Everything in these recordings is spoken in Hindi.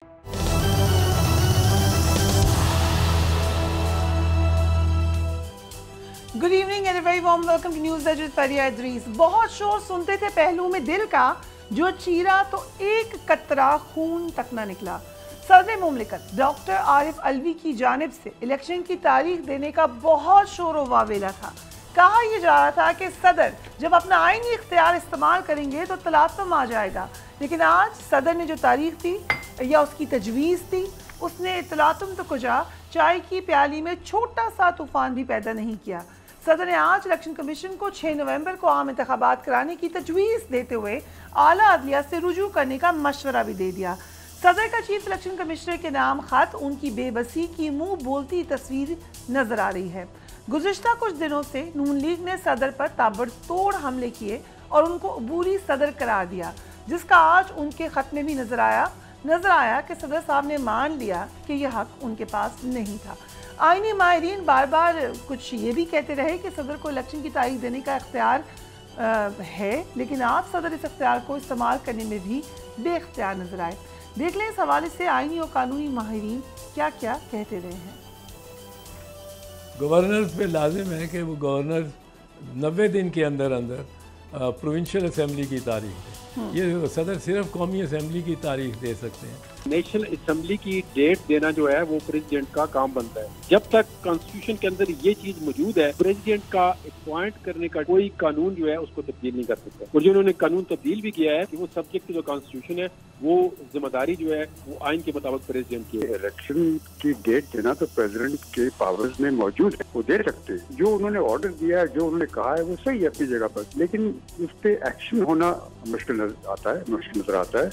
Good evening and very warm welcome to news with Fariha Idrees. बहुत शोर सुनते थे पहलू में दिल का, जो चीरा तो एक कतरा खून तक ना निकला। सदर मुमलिकत डॉक्टर आरिफ अलवी की जानिब से इलेक्शन की तारीख देने का बहुत शोर व वावेला था। कहा यह जा रहा था कि सदर जब अपना आईनी इख्तियार इस्तेमाल करेंगे तो तलातम आ जाएगा, लेकिन आज सदर ने जो तारीख दी या उसकी तजवीज़ थी, उसने तलातम तो कुजा चाय की प्याली में छोटा सा तूफान भी पैदा नहीं किया। सदर ने आज इलेक्शन कमीशन को 6 नवंबर को आम इंतखाबात कराने की तजवीज़ देते हुए आला अदलिया से रुजू करने का मशवरा भी दे दिया। सदर का चीफ इलेक्शन कमिश्नर के नाम खत उनकी बेबसी की मुंह बोलती तस्वीर नजर आ रही है। गुज़िश्ता कुछ दिनों से नून लीग ने सदर पर ताबड़तोड़ हमले किए और उनको अबूरी सदर करार दिया, जिसका आज उनके खत में भी नजर आया कि सदर साहब ने मान लिया कि यह हक उनके पास नहीं था। आईनी माहिरीन बार बार कुछ ये भी कहते रहे कि सदर को इलेक्शन की तारीख देने का इख्तियार है, लेकिन आज सदर इस इख्तियार को इस्तेमाल करने में भी बेख्तियार नजर आए। देख लें इस हवाले से आईनी और कानूनी माहिरीन क्या क्या कहते रहे हैं। गवर्नर पे लाजिम है कि वो गवर्नर 90 दिन के अंदर अंदर प्रोविंशियल असेंबली की तारीख दे। ये सदर सिर्फ कौमी असेंबली की तारीख दे सकते हैं। नेशनल असेंबली की डेट देना जो है वो प्रेसिडेंट का काम बनता है। जब तक कॉन्स्टिट्यूशन के अंदर ये चीज मौजूद है, प्रेसिडेंट का अपॉइंट करने का कोई कानून जो है उसको तब्दील नहीं कर सकता। और जो उन्होंने कानून तब्दील भी किया है कि वो सब्जेक्ट जो कॉन्स्टिट्यूशन है, वो जिम्मेदारी जो है वो आइन के मुताबिक प्रेसिडेंट की है। इलेक्शन की डेट देना तो प्रेसिडेंट के पावर्स में मौजूद है, वो दे सकते हैं। जो उन्होंने ऑर्डर दिया है, जो उन्होंने कहा है, वो सही है अपनी जगह पर, लेकिन उस पर एक्शन होना मुश्किल नजर आता है।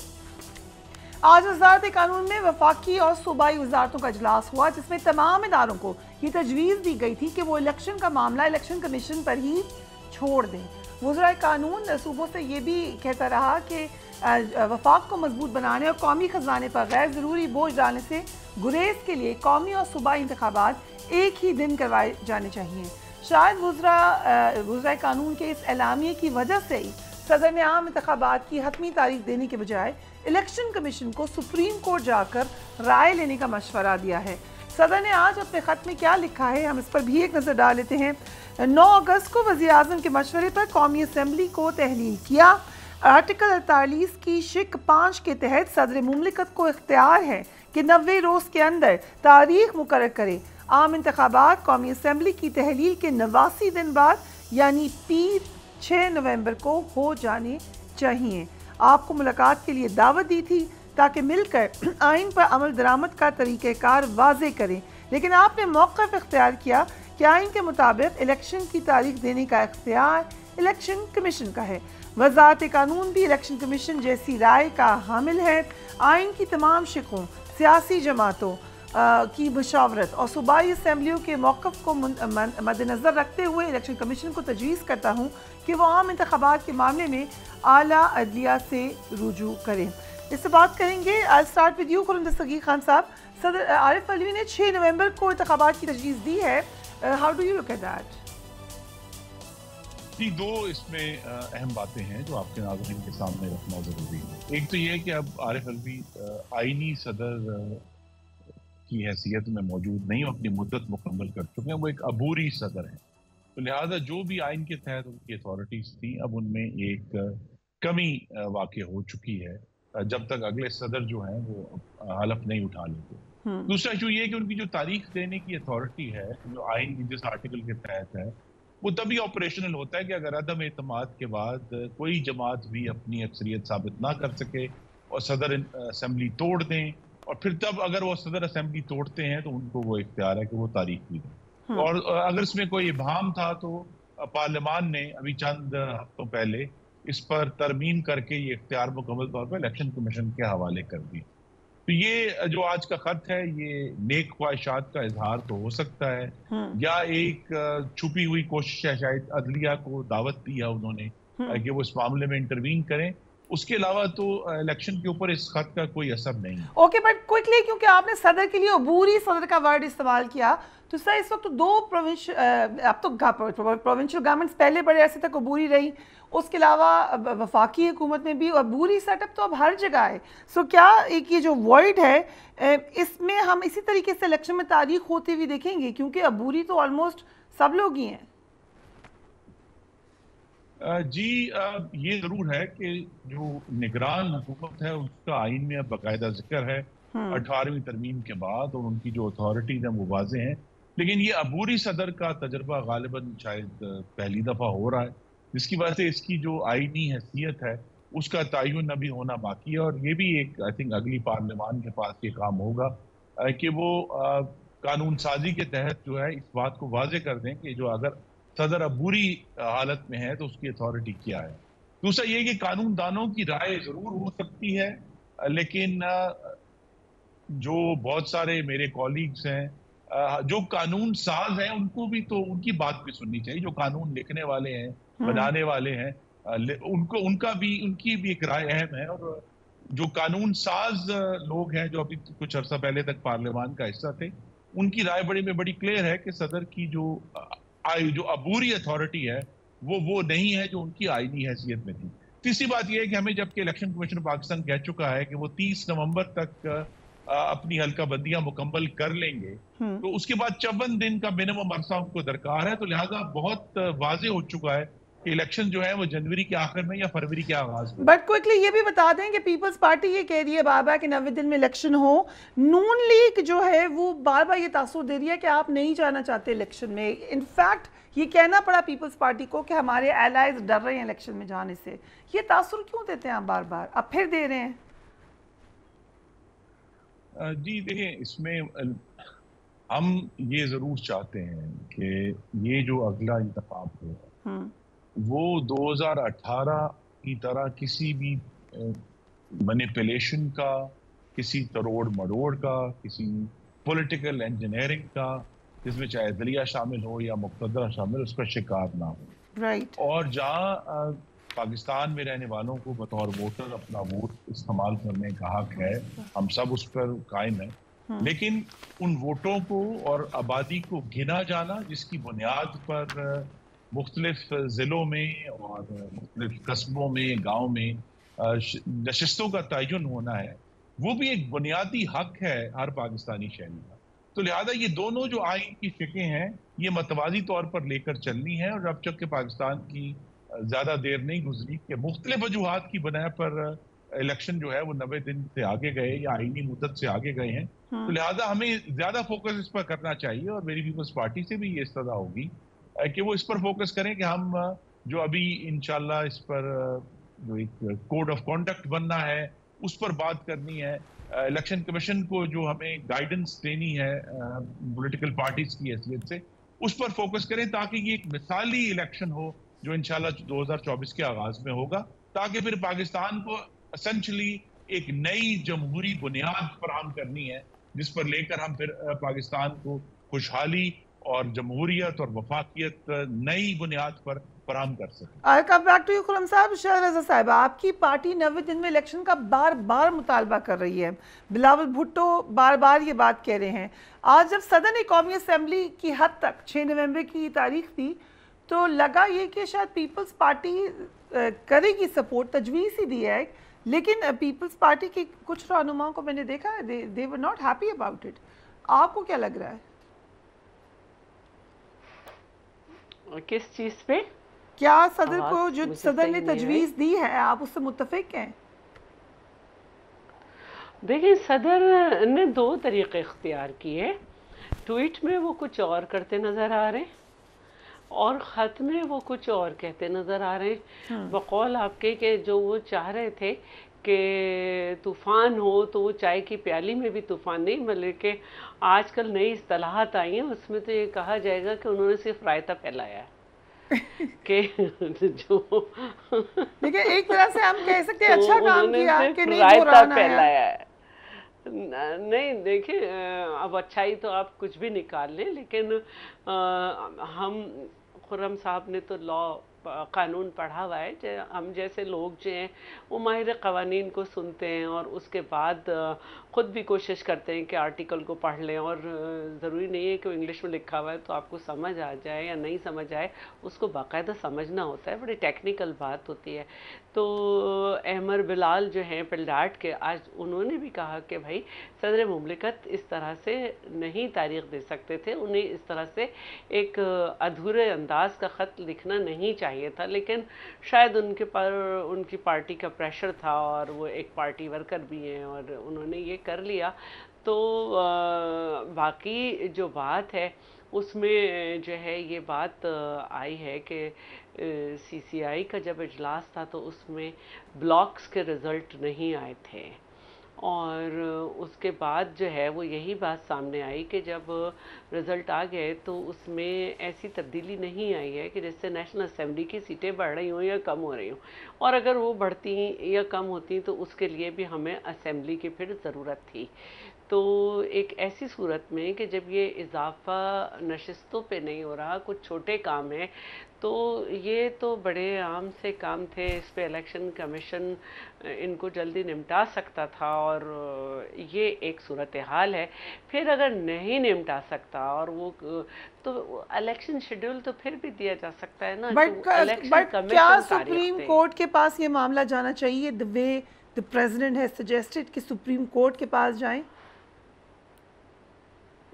आज वज़ारत कानून में वफाकी और सूबाई वज़ारतों का इजलास हुआ, जिसमें तमाम इदारों को ये तजवीज़ दी गई थी कि वो इलेक्शन का मामला इलेक्शन कमीशन पर ही छोड़ दें। वज़राए कानून सूबों से ये भी कहता रहा कि वफाक को मजबूत बनाने और कौमी खजाने पर गैर ज़रूरी बोझ डालने से गुरेज के लिए कौमी और सूबाई इंतखाबात एक ही दिन करवाए जाने चाहिए। शायद वज़राए कानून के इस एलामिये की वजह से ही सदर ने आम इंतखाबात की हतमी तारीख देने के बजाय इलेक्शन कमीशन को सुप्रीम कोर्ट जाकर राय लेने का मशवरा दिया है। सदर ने आज अपने खत में क्या लिखा है, हम इस पर भी एक नज़र डाल लेते हैं। 9 अगस्त को वज़ीर आज़म के मशवरे पर कौमी असम्बली को तहलील किया। आर्टिकल 48 की शिक 5 के तहत सदर मुमलिकत को इख्तियार है कि 90 रोज़ के अंदर तारीख मुकर्रर करे। आम इंतखाबात कौमी असम्बली की तहलील के 89 दिन बाद यानी पीर 6 नवंबर को हो जाने चाहिए। आपको मुलाकात के लिए दावत दी थी ताकि मिलकर आइन पर अमल दरामद का तरीक़ेकार वाज़े करें, लेकिन आपने मौक़िफ़ इख्तियार किया कि आइन के मुताबिक इलेक्शन की तारीख देने का इख्तियार इलेक्शन कमीशन का है। वज़ारत कानून भी इलेक्शन कमीशन जैसी राय का हामिल है। आइन की तमाम शिकों, सियासी जमातों की मुशावरत और सूबाई असम्बलियों के मौक़िफ़ को मद्देनज़र रखते हुए इलेक्शन कमीशन को तजवीज़ करता हूँ कि वो आम इंतखाबात के मामले में आला अदलिया से रुजू करें। इससे बात करेंगे। I start with you Khurram Dastgir Khan साहब। सदर आरिफ अलवी ने 6 नवंबर को इंतखाबात की तजवीज़ दी है, how do you look at that? जी, दो इसमें अहम बातें हैं जो आपके नाज़रीन के सामने रखना ज़रूरी है। एक तो ये है कि अब आरिफ अलवी आईनी सदर की हैसियत में मौजूद नहीं, अपनी मुद्दत मुकम्मल कर चुके हैं, वो एक अबूरी सदर हैं। तो लिहाजा जो भी आइन के तहत उनकी अथॉरिटीज़ थी, अब उनमें एक कमी वाक़ई हो चुकी है जब तक अगले सदर जो हैं वो हलफ नहीं उठा लेते। दूसरा इशू ये है कि उनकी जो तारीख देने की अथॉरिटी है, जो आइन की जिस आर्टिकल के तहत है, वो तभी ऑपरेशनल होता है कि अगर अदम एतमाद के बाद कोई जमात भी अपनी अक्सरियत साबित ना कर सके और सदर असम्बली तोड़ दें, और फिर तब अगर वो सदर असम्बली तोड़ते हैं तो उनको वो इख्तियार है कि वो तारीख भी दें। और अगर इसमें कोई इबहम था तो पार्लियामान ने अभी चंद हफ्तों पहले इस पर तरमीम करके ये इख्तियार मुकम्मल तौर पर इलेक्शन कमीशन के हवाले कर दी। तो ये जो आज का खत है, ये नेक ख्वाहिशात का इजहार तो हो सकता है, या एक छुपी हुई कोशिश है, शायद अदलिया को दावत दी है उन्होंने कि वो इस मामले में इंटरवीन करें, उसके अलावा तो इलेक्शन के ऊपर इस खत का कोई असर नहीं है। ओके, बट क्विकली, क्योंकि आपने सदर के लिए अबूरी सदर का वर्ड इस्तेमाल किया, तो सर इस वक्त तो दो अब तो प्रोविंशियल गवर्नमेंट्स पहले बड़े अरसे तक अबूरी रही, उसके अलावा वफाकी हुकूमत में भी अबूरी सेटअप तो अब हर जगह है। सो क्या एक ये जो वॉइड है इसमें हम इसी तरीके से इलेक्शन में तारीख होती हुई देखेंगे, क्योंकि अबूरी तो ऑलमोस्ट सब लोग ही हैं। जी, ये जरूर है कि जो निगरान हुकूमत है उसका आइन में अब बाकायदा जिक्र है 18वीं तरमीम के बाद, और उनकी जो अथॉरिटीज हैं वो वाजे हैं। लेकिन ये अबूरी सदर का तजर्बा गालिबन शायद पहली दफा हो रहा है, जिसकी वजह से इसकी जो आइनी हैसियत है उसका तयन अभी होना बाकी है। और ये भी एक आई थिंक अगली पार्लियामान के पास ये काम होगा कि वो कानून साजी के तहत जो है इस बात को वाजे कर दें कि जो अगर सदर अबूरी हालत में है तो उसकी अथॉरिटी क्या है। दूसरा ये कि कानून दानों की राय जरूर हो सकती है, लेकिन जो बहुत सारे मेरे कॉलीग्स हैं जो कानून साज हैं उनको भी तो उनकी बात भी सुननी चाहिए। जो कानून लिखने वाले हैं, बनाने वाले हैं, उनकी भी एक राय अहम है। और जो कानून साज लोग हैं जो अभी कुछ अर्सा पहले तक पार्लियामान का हिस्सा थे, उनकी राय बड़ी क्लियर है कि सदर की जो अबूरी अथॉरिटी है वो नहीं है जो उनकी आईनी हैसियत में थी। तीसरी बात यह है कि हमें जबकि इलेक्शन कमीशन पाकिस्तान कह चुका है कि वो 30 नवंबर तक अपनी हल्का बंदियां मुकम्मल कर लेंगे, तो उसके बाद 54 दिन का मिनिमम अरसा उनको दरकार है। तो लिहाजा बहुत वाजे हो चुका है कि इलेक्शन जो है वो जनवरी के आखिर में या फरवरी के आगाज में। बट क्विकली ये भी बता दें कि पीपल्स पार्टी ये कह रही है बार बार कि 90 दिन में इलेक्शन हो। नून लीग जो है वो बार बार ये तासुर दे रही है कि आप नहीं जाना चाहते इलेक्शन में। इनफैक्ट ये कहना पड़ा पीपल्स पार्टी को कि हमारे एलाइज डर रहे हैं इलेक्शन में जाने से। ये तासुर क्यों देते हैं आप बार बार, अब फिर दे रहे हैं? जी देखिए, इसमें हम ये जरूर चाहते हैं कि ये जो अगला इंतखाब हो वो 2018 की तरह किसी भी मैनिपुलेशन का, किसी तरोड़ मरोड़ का, किसी पॉलिटिकल इंजीनियरिंग का, जिसमें चाहे दलिया शामिल हो या मुक़्तदरा शामिल, उसका शिकार ना हो। राइट। और जहाँ पाकिस्तान में रहने वालों को बतौर वोटर अपना वोट इस्तेमाल करने का हक है, हम सब उस पर कायम है, लेकिन उन वोटों को और आबादी को गिना जाना जिसकी बुनियाद पर मुख्तलिफ ज़िलों में और मुख्तलिफ कस्बों में, गाँव में नशिस्तों का तयन होना है, वो भी एक बुनियादी हक है हर पाकिस्तानी शहरी का। तो लिहाजा ये दोनों जो आइन की शिकें हैं ये मतवाजी तौर पर लेकर चलनी है। और अब जब कि पाकिस्तान की ज़्यादा देर नहीं गुजरी कि मुख्तलिफ वजूहात की बुनियाद पर इलेक्शन जो है वो 90 दिन से आगे गए या आईनी मुद्दत से आगे गए हैं, तो लिहाजा हमें ज़्यादा फोकस इस पर करना चाहिए। और मेरी पीपल्स पार्टी से भी ये इस्तदा होगी कि वो इस पर फोकस करें कि हम जो अभी इंशाल्लाह इस पर जो एक कोड ऑफ कॉन्डक्ट बनना है उस पर बात करनी है। इलेक्शन कमीशन को जो हमें गाइडेंस देनी है पॉलिटिकल पार्टीज की हैसियत से, उस पर फोकस करें ताकि ये एक मिसाली इलेक्शन हो जो इंशाल्लाह 2024 के आगाज में होगा, ताकि फिर पाकिस्तान को एसेंशली एक नई जमहूरी बुनियाद फराहम करनी है जिस पर लेकर हम फिर पाकिस्तान को खुशहाली और जमहूरियत और वफाकियत नई बुनियाद पर फराहम कर सकें। I come back to you Khurram साहब। शाह रज़ा साहब, आपकी पार्टी 90 दिन में इलेक्शन का बार बार मुतालबा कर रही है, बिलावल भुट्टो बार बार ये बात कह रहे हैं। आज जब सदन कौमी असम्बली की हद तक 6 नवंबर की तारीख थी तो लगा ये कि शायद पीपल्स पार्टी करेगी सपोर्ट, तजवीज़ ही दी है, लेकिन पीपल्स पार्टी के कुछ रहनुमाओं को मैंने देखा है, they were not happy about it. आपको क्या लग रहा है? किस चीज़ पे? क्या सदर को जो सदर ने तजवीज़ दी है आप उससे मुत्तफिक हैं? देखिए, सदर ने 2 तरीक़े इख्तियार किए। ट्वीट में वो कुछ और करते नज़र आ रहे हैं और ख़त में वो कुछ और कहते नज़र आ रहे हैं। बकौल आपके कि जो वो चाह रहे थे कि तूफ़ान हो तो वो चाय की प्याली में भी तूफ़ान नहीं, बल्कि आजकल नई इस्तिलाहात आई हैं उसमें तो ये कहा जाएगा कि उन्होंने सिर्फ रायता फैलाया है कि जो देखिए एक तरह से हम कह सकते हैं अच्छा काम किया कि नहीं रायता फैलाया है। नहीं देखिए, अब अच्छाई तो आप कुछ भी निकाल लें, लेकिन हम खुर्रम साहब ने तो लॉ कानून पढ़ा हुआ है, हम जैसे लोग जो हैं वो माहिर कवानीन को सुनते हैं और उसके बाद ख़ुद भी कोशिश करते हैं कि आर्टिकल को पढ़ लें, और ज़रूरी नहीं है कि वो इंग्लिश में लिखा हुआ है तो आपको समझ आ जाए या नहीं समझ आए, उसको बाकायदा समझना होता है, बड़ी टेक्निकल बात होती है। तो अहमर बिलाल जो हैं पिलडाट के, आज उन्होंने भी कहा कि भाई सदर मुमलिकत इस तरह से नहीं तारीख़ दे सकते थे, उन्हें इस तरह से एक अधूरे अंदाज का ख़त लिखना नहीं चाहिए था, लेकिन शायद उनके पर उनकी पार्टी का प्रेशर था और वो एक पार्टी वर्कर भी हैं और उन्होंने ये कर लिया। तो बाकी जो बात है उसमें जो है ये बात आई है कि CCI का जब इजलास था तो उसमें ब्लॉक्स के रिज़ल्ट नहीं आए थे, और उसके बाद जो है वो यही बात सामने आई कि जब रिज़ल्ट आ गए तो उसमें ऐसी तब्दीली नहीं आई है कि जिससे नेशनल असेंबली की सीटें बढ़ रही हों या कम हो रही हों, और अगर वो बढ़ती या कम होती तो उसके लिए भी हमें असेंबली की फिर ज़रूरत थी। तो एक ऐसी सूरत में कि जब ये इजाफा नशिस्तों पे नहीं हो रहा, कुछ छोटे काम हैं, तो ये तो बड़े आम से काम थे, इस पे इलेक्शन कमीशन इनको जल्दी निपटा सकता था, और ये एक सूरत हाल है। फिर अगर नहीं निपटा सकता और वो तो इलेक्शन शेड्यूल तो फिर भी दिया जा सकता है ना। बट क्या सुप्रीम कोर्ट के पास ये मामला जाना चाहिए the way the president has suggested कि सुप्रीम कोर्ट के पास जाएं?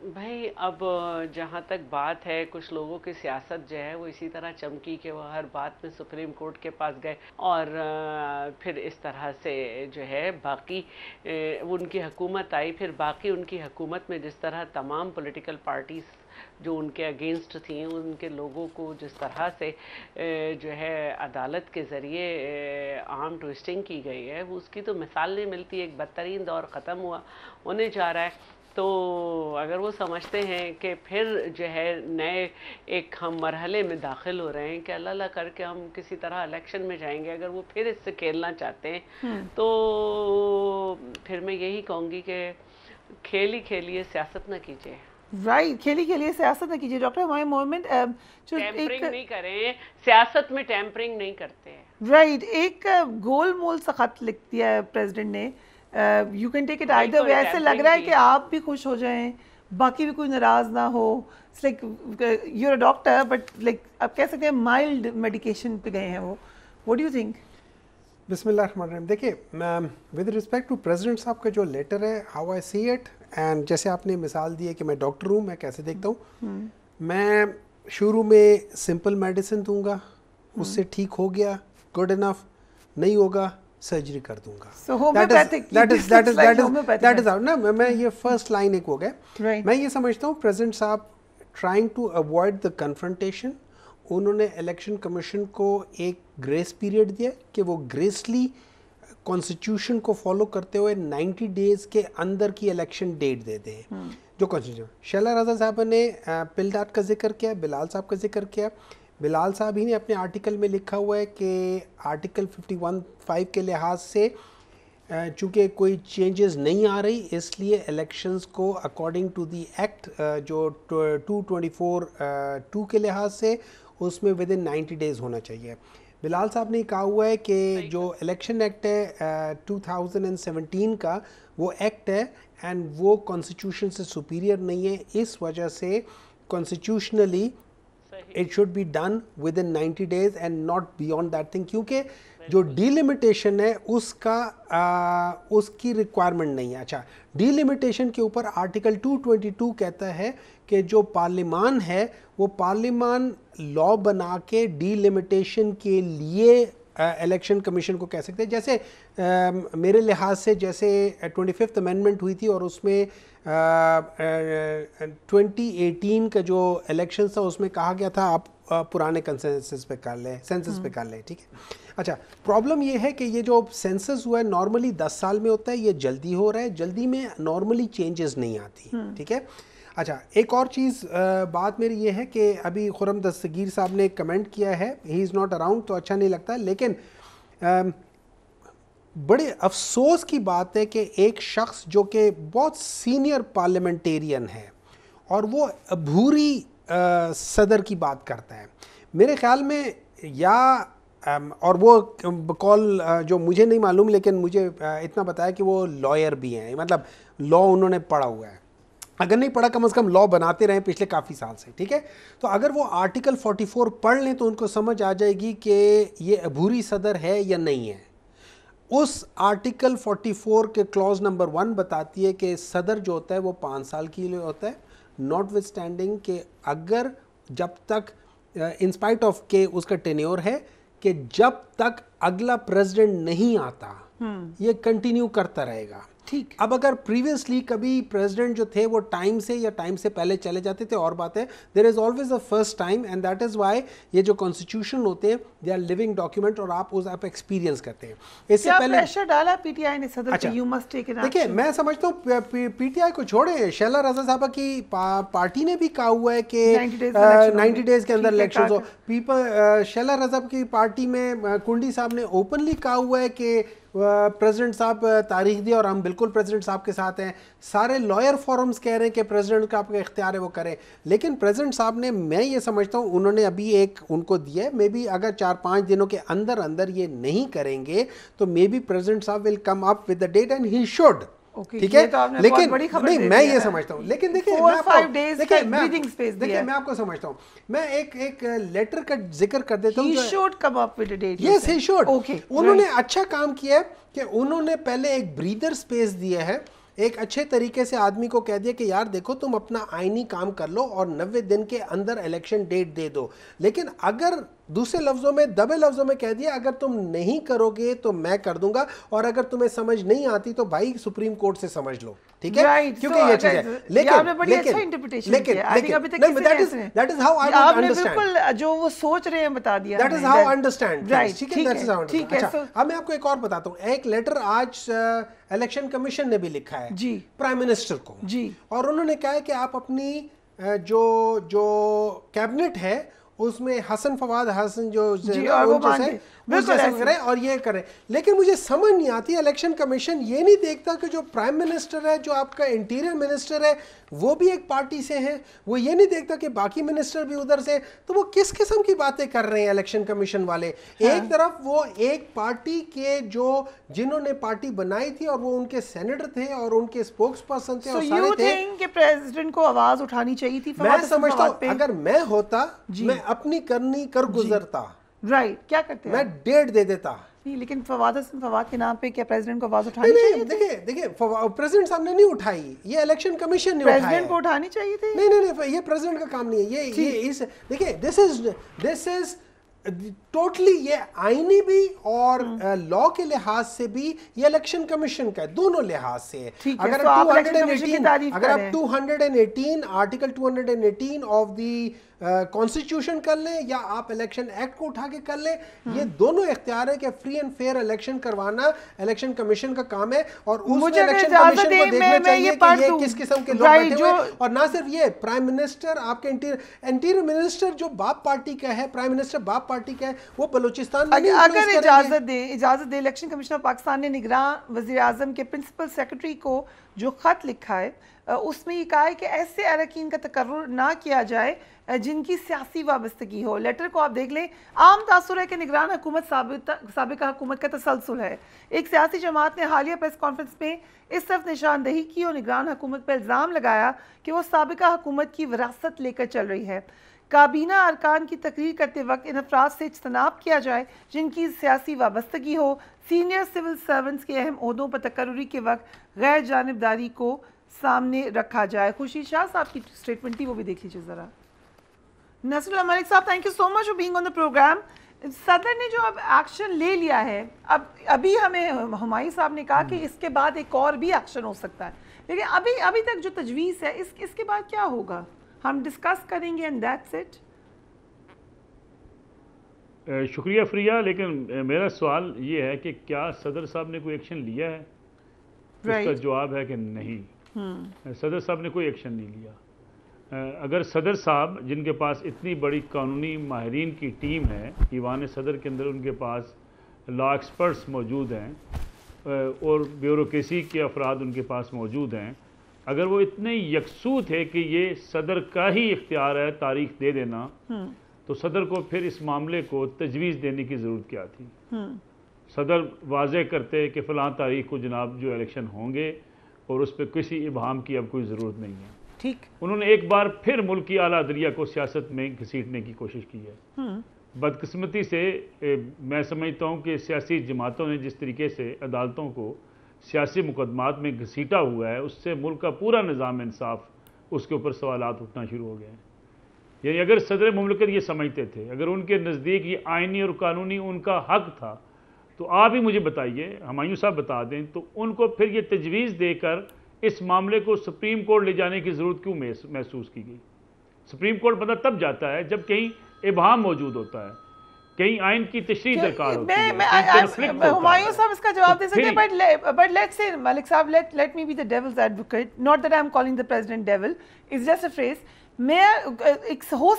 भाई अब जहाँ तक बात है, कुछ लोगों की सियासत जो है वो इसी तरह चमकी कि वो हर बात में सुप्रीम कोर्ट के पास गए, और फिर इस तरह से जो है बाकी उनकी हुकूमत आई, फिर बाकी उनकी हुकूमत में जिस तरह तमाम पॉलिटिकल पार्टीज़ जो उनके अगेंस्ट थी, उनके लोगों को जिस तरह से जो है अदालत के ज़रिए आर्म ट्विस्टिंग की गई है, वो उसकी तो मिसाल नहीं मिलती। एक बदतरीन दौर ख़त्म होने जा रहा है। तो अगर वो समझते हैं कि फिर जो है नए एक हम मरहले में दाखिल हो रहे हैं कि अल्लाह अल्लाह करके हम किसी तरह इलेक्शन में जाएंगे, अगर वो फिर इससे खेलना चाहते हैं तो फिर मैं यही कहूँगी कि खेल ही खेलिए, सियासत ना कीजिए। राइट, खेली खेलिए, सियासत ना कीजिए। डॉक्टर हुमायूं मोहम्मद, टेम्परिंग नहीं करें, सियासत में टेम्परिंग नहीं करते हैं। राइट, एक गोल मोल सा खत लिख दिया है प्रेसिडेंट ने, you can take it either way. ऐसे लग रहा है कि आप भी खुश हो जाएं, बाकी भी कोई नाराज ना हो। It's like you are a doctor but like आप कह सकते हैं माइल्ड मेडिकेशन पे गए हैं वो। What do you think? बिस्मिल्लाहिर्रहमानिर्रहीम। देखिए, विद रिस्पेक्ट टू प्रेसिडेंट साहब का जो लेटर है, how I see it, and जैसे आपने मिसाल दी है कि मैं डॉक्टर हूँ, मैं कैसे देखता हूँ, मैं शुरू में सिंपल मेडिसिन दूंगा, उससे ठीक हो गया, गुड इनफ, नहीं होगा सर्जरी कर दूंगा। So homeopathic, that is ना, मैं ये फर्स्ट लाइन एक हो गया। Right. मैं ये समझता हूँ प्रेसिडेंट साहब trying to avoid the confrontation, उन्होंने इलेक्शन कमीशन को एक ग्रेस पीरियड दिया कि वो ग्रेसली कॉन्स्टिट्यूशन को फॉलो करते हुए 90 डेज के अंदर की इलेक्शन डेट दे दें। जो कॉन्स्टिट्यूशन शैला रजा साहब ने पिलडाट का जिक्र किया, बिलाल साहब का जिक्र किया। बिलाल साहब ही ने अपने आर्टिकल में लिखा हुआ है कि आर्टिकल 51(5) के लिहाज से चूँकि कोई चेंजेस नहीं आ रही, इसलिए इलेक्शंस को अकॉर्डिंग टू दी एक्ट जो 224(2) के लिहाज से उसमें विद इन 90 डेज़ होना चाहिए। बिलाल साहब ने कहा हुआ है कि जो इलेक्शन एक्ट है 2017 का, वो एक्ट है एंड वो कॉन्स्टिट्यूशन से सुपीरियर नहीं है, इस वजह से constitutionally it should be done with in 90 days and not beyond that thing, क्योंकि जो डीलिमिटेशन है उसका उसकी रिक्वायरमेंट नहीं है। अच्छा, डीलिमिटेशन के ऊपर आर्टिकल 222 कहता है कि जो पार्लियामान है वो पार्लियामान लॉ बना के डीलिमिटेशन के लिए इलेक्शन कमीशन को कह सकते हैं। जैसे मेरे लिहाज से जैसे 25th अमेंडमेंट हुई थी और उसमें 2018 का जो इलेक्शन था उसमें कहा गया था आप पुराने कंसेंसस पे कर लें, सेंसस पे कर लें, ठीक है। अच्छा, प्रॉब्लम ये है कि ये जो सेंसस हुआ है नॉर्मली 10 साल में होता है, ये जल्दी हो रहा है, जल्दी में नॉर्मली चेंजेस नहीं आती, ठीक है। अच्छा, एक और चीज़ बात मेरी ये है कि अभी खुरम दस्तगीर साहब ने कमेंट किया है, ही इज़ नॉट अराउंड, तो अच्छा नहीं लगता, लेकिन बड़े अफसोस की बात है कि एक शख्स जो कि बहुत सीनियर पार्लियामेंटेरियन है और वो अभूरी सदर की बात करता है। मेरे ख्याल में या और वो कॉल जो मुझे नहीं मालूम, लेकिन मुझे इतना बताया कि वो लॉयर भी हैं, मतलब लॉ उन्होंने पढ़ा हुआ है, अगर नहीं पढ़ा कम से कम लॉ बनाते रहे पिछले काफ़ी साल से, ठीक है। तो अगर वो आर्टिकल 44 पढ़ लें तो उनको समझ आ जाएगी कि ये अबूरी सदर है या नहीं है। उस आर्टिकल 44 के क्लॉज नंबर 1 बताती है कि सदर जो होता है वो 5 साल के लिए होता है, नॉट विद स्टैंडिंग कि अगर जब तक इंस्पाइट ऑफ के उसका टेन्योर है कि जब तक अगला प्रेसिडेंट नहीं आता ये कंटिन्यू करता रहेगा। ठीक। अब अगर प्रीवियसली कभी प्रेसिडेंट जो थे वो टाइम से या टाइम से पहले चले जाते थे और बात है, there is always a first time and that is why ये जो कॉन्स्टिट्यूशन होते हैं दे आर लिविंग डॉक्यूमेंट और आप उस आप एक्सपीरियंस करते हैं। इससे पहले प्रेशर डाला पीटीआई ने सदर पे, you must take an action. देखिए मैं समझता हूँ पीटीआई को छोड़े, शैला रजा साहबा की पार्टी ने भी कहा हुआ है कि 90 डेज के अंदर इलेक्शन हो। पीपल शैला रजा की पार्टी में कुंडी साहब ने ओपनली कहा हुआ है कि प्रेसिडेंट साहब तारीख दिए और हम बिल्कुल प्रेसिडेंट साहब के साथ हैं। सारे लॉयर फोरम्स कह रहे हैं कि प्रेसिडेंट का आपका इख्तियार है वो करें, लेकिन प्रेसिडेंट साहब ने, मैं ये समझता हूँ उन्होंने अभी एक उनको दिया है, मे बी अगर 4-5 दिनों के अंदर अंदर ये नहीं करेंगे तो मे बी प्रेसिडेंट साहब will come up with the date and he should, ठीक है। लेकिन नहीं मैं ये समझता हूँ, लेकिन देखिए मैं आपको समझता हूँ, मैं एक लेटर का जिक्र कर देता हूँ। Yes he should. उन्होंने अच्छा काम किया है कि उन्होंने पहले एक ब्रीदर स्पेस दिया है, एक अच्छे तरीके से आदमी को कह दिया कि यार देखो तुम अपना आईनी काम कर लो और 90 दिन के अंदर इलेक्शन डेट दे दो। लेकिन अगर दूसरे लफ्जों में, दबे लफ्जों में कह दिया अगर तुम नहीं करोगे तो मैं कर दूंगा, और अगर तुम्हें समझ नहीं आती तो भाई सुप्रीम कोर्ट से समझ लो, ठीक है। क्योंकि ये चीज है। That is how I understand, जो वो सोच रहे हैं बता दिया, that is how I understand, ठीक है, ठीक है। अब मैं आपको एक और बताता हूँ, एक लेटर आज इलेक्शन कमीशन ने भी लिखा है जी प्राइम मिनिस्टर को जी, और उन्होंने कहा है कि आप अपनी जो कैबिनेट है उसमें हसन फवाद हसन जो करें और ये करें। लेकिन मुझे समझ नहीं आती, इलेक्शन कमीशन ये नहीं देखता कि जो प्राइम मिनिस्टर है, जो आपका इंटीरियर मिनिस्टर है, वो भी एक पार्टी से है, वो ये नहीं देखता कि बाकी मिनिस्टर भी उधर से, तो वो किस किस्म की बातें कर रहे हैं इलेक्शन कमीशन वाले। हाँ। एक तरफ वो एक पार्टी के जो जिन्होंने पार्टी बनाई थी और वो उनके सेनेटर थे और उनके स्पोक्स पर्सन थे और सारे थे कि प्रेसिडेंट को आवाज उठानी चाहिए थी। मैं समझता हूँ अगर मैं होता मैं अपनी करनी कर गुजरता, राइट, क्या करते हैं, मैं डेट दे देता। नहीं, लेकिन फवाद के नाम पे क्या प्रेसिडेंट को आवाज उठानी चाहिए? देखिए प्रेसिडेंट साहब ने नहीं उठाई, ये इलेक्शन कमीशन ने उठाई। प्रेसिडेंट को उठानी चाहिए थी। नहीं, ये प्रेसिडेंट का काम नहीं है। ये इस देखिए दिस इज टोटली ये आईनी भी और लॉ के लिहाज से भी ये इलेक्शन कमीशन का है, दोनों लिहाज से है। अगर आप 218 आर्टिकल 218 ऑफ द कॉन्स्टिट्यूशन कर लें या आप इलेक्शन एक्ट को उठा के कर लें, ये दोनों इख्तियार है कि फ्री एंड फेयर इलेक्शन करवाना इलेक्शन कमीशन का काम है। और उस इलेक्शन कमीशन को देखना चाहिए कि ये किस किस्म के लोग बैठे हुए हैं। और ना सिर्फ ये, प्राइम मिनिस्टर आपके इंटीरियर मिनिस्टर जो बाप पार्टी का है, प्राइम मिनिस्टर बाप पार्टी का है, वो बलूचिस्तान में अगर इजाजत दे इलेक्शन कमीशन ऑफ पाकिस्तान ने निगरान वज़ीर आज़म के प्रिंसिपल सेक्रेटरी को जो खत लिखा है उसमें ये कहा है कि ऐसे अरकान का तकर्रुर ना किया जाए जिनकी सियासी वाबस्तगी हो। लेटर को आप देख लें, आम तासुर है कि निगरान हुकूमत साबिका हुकूमत का तसलसल है। एक सियासी जमात ने हालिया प्रेस कॉन्फ्रेंस में इस तरफ निशानदही की और निगरान हुकूमत पर इल्ज़ाम लगाया कि वो साबिका हुकूमत की विरासत लेकर चल रही है। काबीना अरकान की तकरीर करते वक्त इन अफराद से इज्तनाब किया जाए जिनकी सियासी वाबस्तगी हो। सीनियर सिविल सर्वेंट्स के अहम ओहदों पर तकर्रुरी के वक्त गैर जानिबदारी को सामने रखा जाए। खुर्शीद शाह साहब की स्टेटमेंट थी, वो भी देख लीजिए ज़रा। नसरुल्लाह मलिक साहब, thank you so much for being on the programme. सदर ने जो अब एक्शन ले लिया है, अब अभी हमें हुमायूं साहब ने कहा कि इसके बाद एक और भी एक्शन हो सकता है, लेकिन अभी तक जो तजवीज़ है इसके बाद क्या होगा हम डिस्कस करेंगे एंड दैट्स इट। शुक्रिया फ्रिया, लेकिन मेरा सवाल ये है कि क्या सदर साहब ने कोई एक्शन लिया है? उसका जवाब है कि नहीं, सदर साहब ने कोई एक्शन नहीं लिया। अगर सदर साहब, जिनके पास इतनी बड़ी कानूनी माहिरीन की टीम है, ईवान सदर के अंदर उनके पास लॉ एक्सपर्ट्स मौजूद हैं और ब्यूरोक्रेसी के अफराद उनके पास मौजूद हैं, अगर वो इतने यकसू थे कि ये सदर का ही इख्तियार है तारीख दे देना, तो सदर को फिर इस मामले को तजवीज़ देने की ज़रूरत क्या थी? सदर वाज़े करते कि फ़लाँ तारीख को जनाब जो इलेक्शन होंगे और उस पर किसी इबाहम की अब कोई ज़रूरत नहीं है। ठीक। उन्होंने एक बार फिर मुल्क की आला अदलिया को सियासत में घसीटने की कोशिश की है। बदकिस्मती से मैं समझता हूँ कि सियासी जमातों ने जिस तरीके से अदालतों को सियासी मुकदमात में घसीटा हुआ है, उससे मुल्क का पूरा निज़ाम इंसाफ उसके ऊपर सवालात उठना शुरू हो गए हैं। यानी अगर सदर मुमलिकत ये समझते थे, अगर उनके नज़दीक ये आइनी और कानूनी उनका हक था, तो आप ही मुझे बताइए, हुमायूं साहब बता दें, तो उनको फिर ये तजवीज़ देकर इस मामले को सुप्रीम कोर्ट ले जाने की ज़रूरत क्यों महसूस की गई? सुप्रीम कोर्ट पता तब जाता है जब कहीं इबाहम मौजूद होता है, कहीं आइन की तशरीह दरकार होती है। हुमायूं साहब इसका जवाब दे सकते हैं, बट लेट्स से मलिक साहब, let me be the devil's advocate, not that I am calling the president devil, it's just a phrase. मैं हो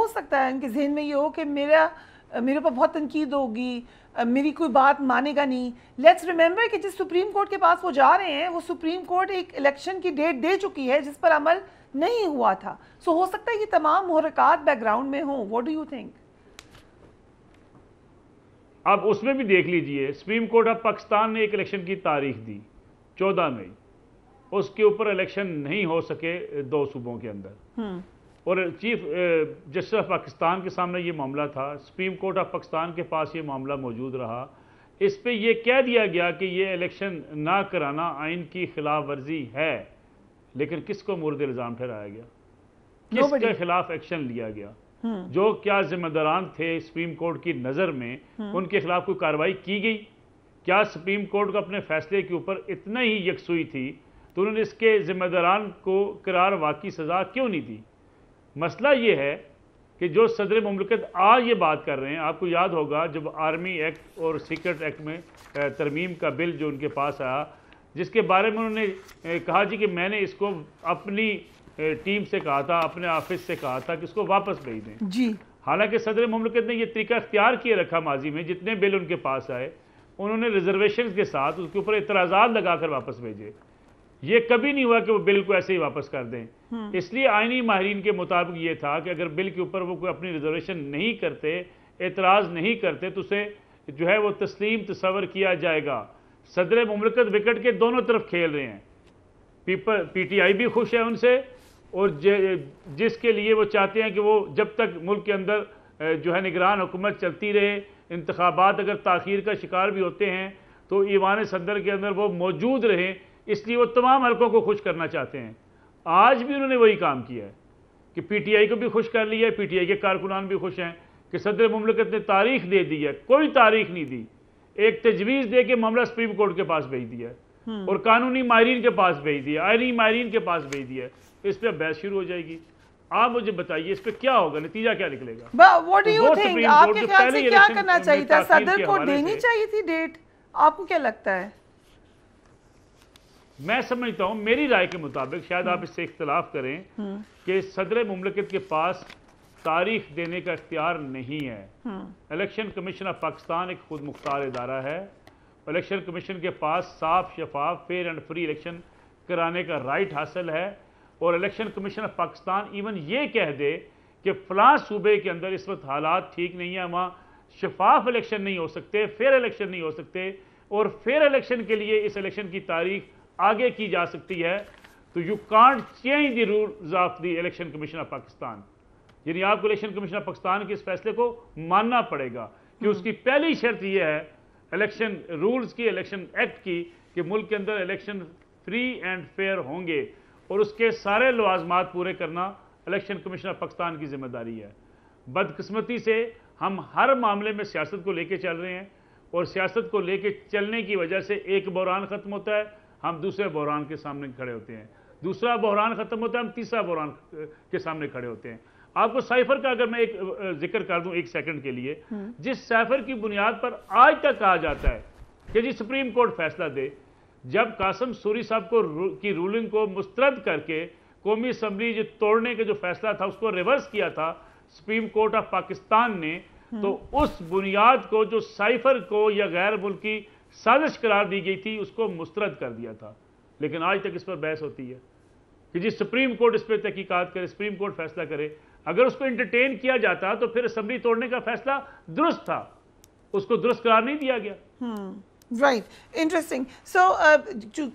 सकता है इनके जहन में ये हो कि मेरे ऊपर बहुत तनकीद होगी, मेरी कोई बात मानेगा नहीं। लेट्स रिमेंबर कि जिस सुप्रीम कोर्ट के पास वो जा रहे हैं, वो सुप्रीम कोर्ट एक इलेक्शन की डेट दे चुकी है जिस पर अमल नहीं हुआ था। सो हो सकता है कि तमाम मुहर्रिकात बैकग्राउंड में हों। What do you think? अब उसमें भी देख लीजिए, सुप्रीम कोर्ट ऑफ पाकिस्तान ने एक इलेक्शन की तारीख दी 14 मई, उसके ऊपर इलेक्शन नहीं हो सके 2 सूबों के अंदर, और चीफ जस्टिस ऑफ पाकिस्तान के सामने ये मामला था, सुप्रीम कोर्ट ऑफ पाकिस्तान के पास ये मामला मौजूद रहा। इस पे ये कह दिया गया कि ये इलेक्शन ना कराना आइन की खिलाफ वर्जी है, लेकिन किसको मुर्द इल्ज़ाम ठहराया गया? किसके खिलाफ एक्शन लिया गया? जो क्या जिम्मेदारान थे सुप्रीम कोर्ट की नज़र में, उनके खिलाफ कोई कार्रवाई की गई? क्या सुप्रीम कोर्ट को अपने फैसले के ऊपर इतना ही यकसुई थी तो उन्होंने इसके जिम्मेदारान को करार वाकई सज़ा क्यों नहीं दी? मसला ये है कि जो सदर मुमलिकत आज ये बात कर रहे हैं, आपको याद होगा जब आर्मी एक्ट और सीक्रेट एक्ट में तरमीम का बिल जो उनके पास आया, जिसके बारे में उन्होंने कहा जी कि मैंने इसको अपनी टीम से कहा था, अपने ऑफिस से कहा था कि इसको वापस भेज दें जी। हालांकि सदर मुमलिकत ने यह तरीका इख्तियार किए रखा, माजी में जितने बिल उनके पास आए उन्होंने रिजर्वेशन के साथ उसके ऊपर इतराज़ात लगाकर वापस भेजे। ये कभी नहीं हुआ कि वो बिल को ऐसे ही वापस कर दें। इसलिए आईनी माहिरीन के मुताबिक ये था कि अगर बिल के ऊपर वो कोई अपनी रिजर्वेशन नहीं करते, एतराज़ नहीं करते, तो उसे जो है वो तस्लीम तस्वर किया जाएगा। सदर मुमलिकत विकेट के दोनों तरफ खेल रहे हैं, PTI भी खुश है उनसे, और जिसके लिए वो चाहते हैं कि वो जब तक मुल्क के अंदर जो है निगरान हुकूमत चलती रहे, इंतखाबात अगर ताख़ीर का शिकार भी होते हैं तो ईवान सदर के अंदर वो मौजूद रहें, इसलिए वो तमाम हलकों को खुश करना चाहते हैं। आज भी उन्होंने वही काम किया है कि PTI को भी खुश कर लिया है, PTI के कारकुनान भी खुश हैं कि सदर मुमलिकत ने तारीख दे दी है। कोई तारीख नहीं दी, एक तजवीज़ दे के मामला सुप्रीम कोर्ट के पास भेज दिया और कानूनी माहिरीन के पास भेज दिया, आईनी माहिरीन के पास भेज दिया। इस पर बहस शुरू हो जाएगी। आप मुझे बताइए इस पर क्या होगा, नतीजा क्या निकलेगा? What do you think? आपके ख्याल से क्या करना चाहिए था? सदर को देनी चाहिए थी डेट, आपको क्या लगता है? मैं समझता हूं, मेरी राय के मुताबिक, शायद आप इससे इख्तिलाफ करें, कि सदर मुमलिकत के पास तारीख देने का इख्तियार नहीं है। इलेक्शन कमीशन ऑफ पाकिस्तान एक खुद मुख्तार इदारा है। इलेक्शन कमीशन के पास साफ शफाफ फेयर एंड फ्री इलेक्शन कराने का राइट हासिल है, और election commission of Pakistan even ये कह दे कि फ़लाँ सूबे के अंदर इस वक्त हालात ठीक नहीं है, वहाँ शफाफ इलेक्शन नहीं हो सकते, फेयर इलेक्शन नहीं हो सकते, और फेयर इलेक्शन के लिए इस इलेक्शन की तारीख आगे की जा सकती है, तो you can't change the rules of the election commission of Pakistan. यानी आपको इलेक्शन कमीशन ऑफ पाकिस्तान के इस फैसले को मानना पड़ेगा कि उसकी पहली शर्त यह है इलेक्शन रूल्स की, इलेक्शन एक्ट की, कि मुल्क के अंदर इलेक्शन फ्री एंड फेयर होंगे, और उसके सारे लवाजमात पूरे करना इलेक्शन कमीशन ऑफ पाकिस्तान की जिम्मेदारी है। बदकिस्मती से हम हर मामले में सियासत को लेके चल रहे हैं, और सियासत को लेके चलने की वजह से एक बहरान ख़त्म होता है, हम दूसरे बहरान के सामने खड़े होते हैं, दूसरा बहरान ख़त्म होता है, हम तीसरा बहरान के सामने खड़े होते हैं। आपको साइफर का अगर मैं एक जिक्र कर दूं 1 सेकंड के लिए, जिस साइफर की बुनियाद पर आज तक कहा जाता है कि जी सुप्रीम कोर्ट फैसला दे, जब कासिम सूरी साहब की रूलिंग को मुस्तरद करके कौमी असम्बली जो तोड़ने के जो फैसला था उसको रिवर्स किया था सुप्रीम कोर्ट ऑफ पाकिस्तान ने, तो उस बुनियाद को जो साइफर को या गैर मुल्की साजिश करार दी गई थी उसको मुस्तरद कर दिया था। लेकिन आज तक इस पर बहस होती है कि जी सुप्रीम कोर्ट इस पर तहकीकात करे, सुप्रीम कोर्ट फैसला करे। अगर उसको एंटरटेन किया जाता तो फिर असेंबली तोड़ने का फैसला दुरुस्त था, उसको दुरुस्त करार नहीं दिया गया। Right, interesting. सो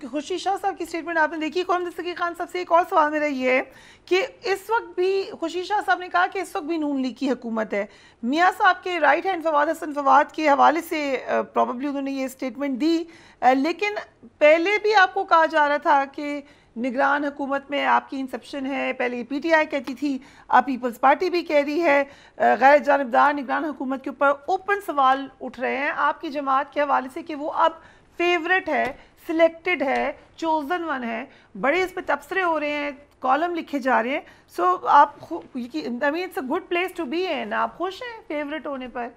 खुशी शाह साहब की स्टेटमेंट आपने देखी। कौम दस्तगीर खान साहब से एक और सवाल मेरा ये है कि इस वक्त भी खुशी शाह साहब ने कहा कि इस वक्त भी नून लीग की हुकूमत है। मियाँ साहब के राइट हैंड फवाद हसन फवाद के हवाले से प्रॉबली उन्होंने ये स्टेटमेंट दी, लेकिन पहले भी आपको कहा जा रहा था कि निगरान हुकूमत में आपकी इंसेप्शन है। पहले PTI कहती थी, अब पीपल्स पार्टी भी कह रही है। गैर जानिबदार निगरान हुकूमत के ऊपर ओपन सवाल उठ रहे हैं आपकी जमात के हवाले से कि वो अब फेवरेट है, सिलेक्टेड है, चोजन वन है। बड़े इस पर तबसरे हो रहे हैं, कॉलम लिखे जा रहे हैं। सो आप, I mean it's a good place to be in. आप खुश हैं फेवरेट होने पर?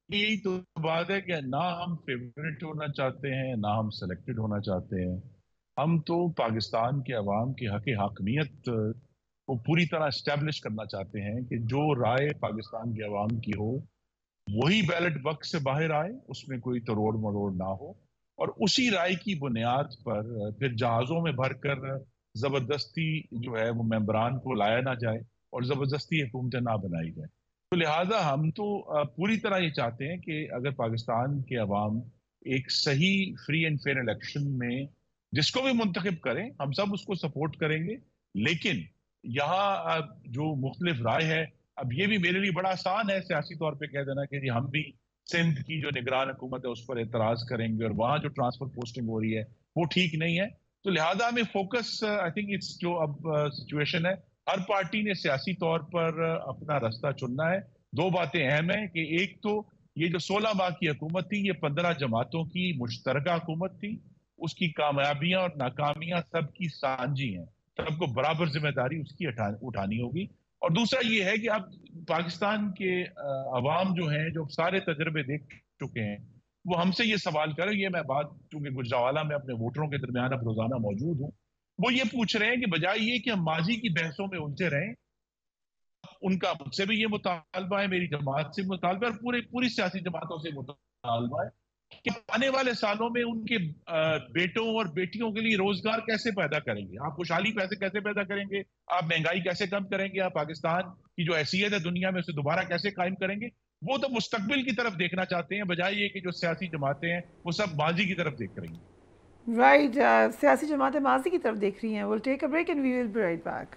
यही तो बात है कि ना हम फेवरेट होना चाहते हैं, ना हम सिलेक्टेड होना चाहते हैं। हम तो पाकिस्तान के अवाम की हक हाकमियत को पूरी तरह इस्टेब्लिश करना चाहते हैं कि जो राय पाकिस्तान के अवाम की हो वही बैलेट बक्स से बाहर आए, उसमें कोई तरोड़ मरोड़ ना हो, और उसी राय की बुनियाद पर फिर जहाज़ों में भरकर ज़बरदस्ती जो है वो मेंबरान को लाया ना जाए और ज़बरदस्ती हुकूमतें ना बनाई जाए। तो लिहाजा हम तो पूरी तरह ये चाहते हैं कि अगर पाकिस्तान के अवाम एक सही फ्री एंड फेयर इलेक्शन में जिसको भी मुंतखब करें, हम सब उसको सपोर्ट करेंगे। लेकिन यहाँ जो मुख्तलिफ राय है, अब ये भी मेरे लिए बड़ा आसान है सियासी तौर पे कह देना कि जी हम भी सिंध की जो निगरान हुकूमत है उस पर एतराज करेंगे और वहां जो ट्रांसफर पोस्टिंग हो रही है वो ठीक नहीं है। तो लिहाजा हमें फोकस, आई थिंक इट्स जो अब सिचुएशन है, हर पार्टी ने सियासी तौर पर अपना रास्ता चुनना है। दो बातें अहम है कि एक तो ये जो 16 माह की हुकूमत थी, ये 15 जमातों की मुश्तरका हुकूमत थी। उसकी कामयाबियां और नाकामियां सबकी साझी हैं, सबको बराबर जिम्मेदारी उसकी उठानी होगी। और दूसरा ये है कि अब पाकिस्तान के अवाम जो हैं, जो सारे तजर्बे देख चुके हैं, वो हमसे ये सवाल करें, ये मैं बात चूंकि गुजरावाला में अपने वोटरों के दरमियान अब रोजाना मौजूद हूँ, वो ये पूछ रहे हैं कि बजाय ये कि हम माजी की बहसों में उलझे रहें, उनका मुझसे भी ये मुतालबा है, मेरी जमात से मुतालबा है और पूरी सियासी जमातों से मुतालबा है कि आने वाले सालों में उनके बेटों और बेटियों के लिए रोजगार कैसे पैदा करेंगे, आप खुशहाली कैसे पैदा करेंगे, आप महंगाई कैसे कम करेंगे, आप पाकिस्तान की जो हैसियत है दुनिया में उसे दोबारा कैसे कायम करेंगे। वो तो मुस्तकबिल की तरफ देखना चाहते हैं, बजाय ये कि जो सियासी जमातें हैं वो सब माजी की तरफ देख रही हैं। राइट, सियासी जमातें माजी की तरफ देख रही हैं। Will take a break and we will be right back.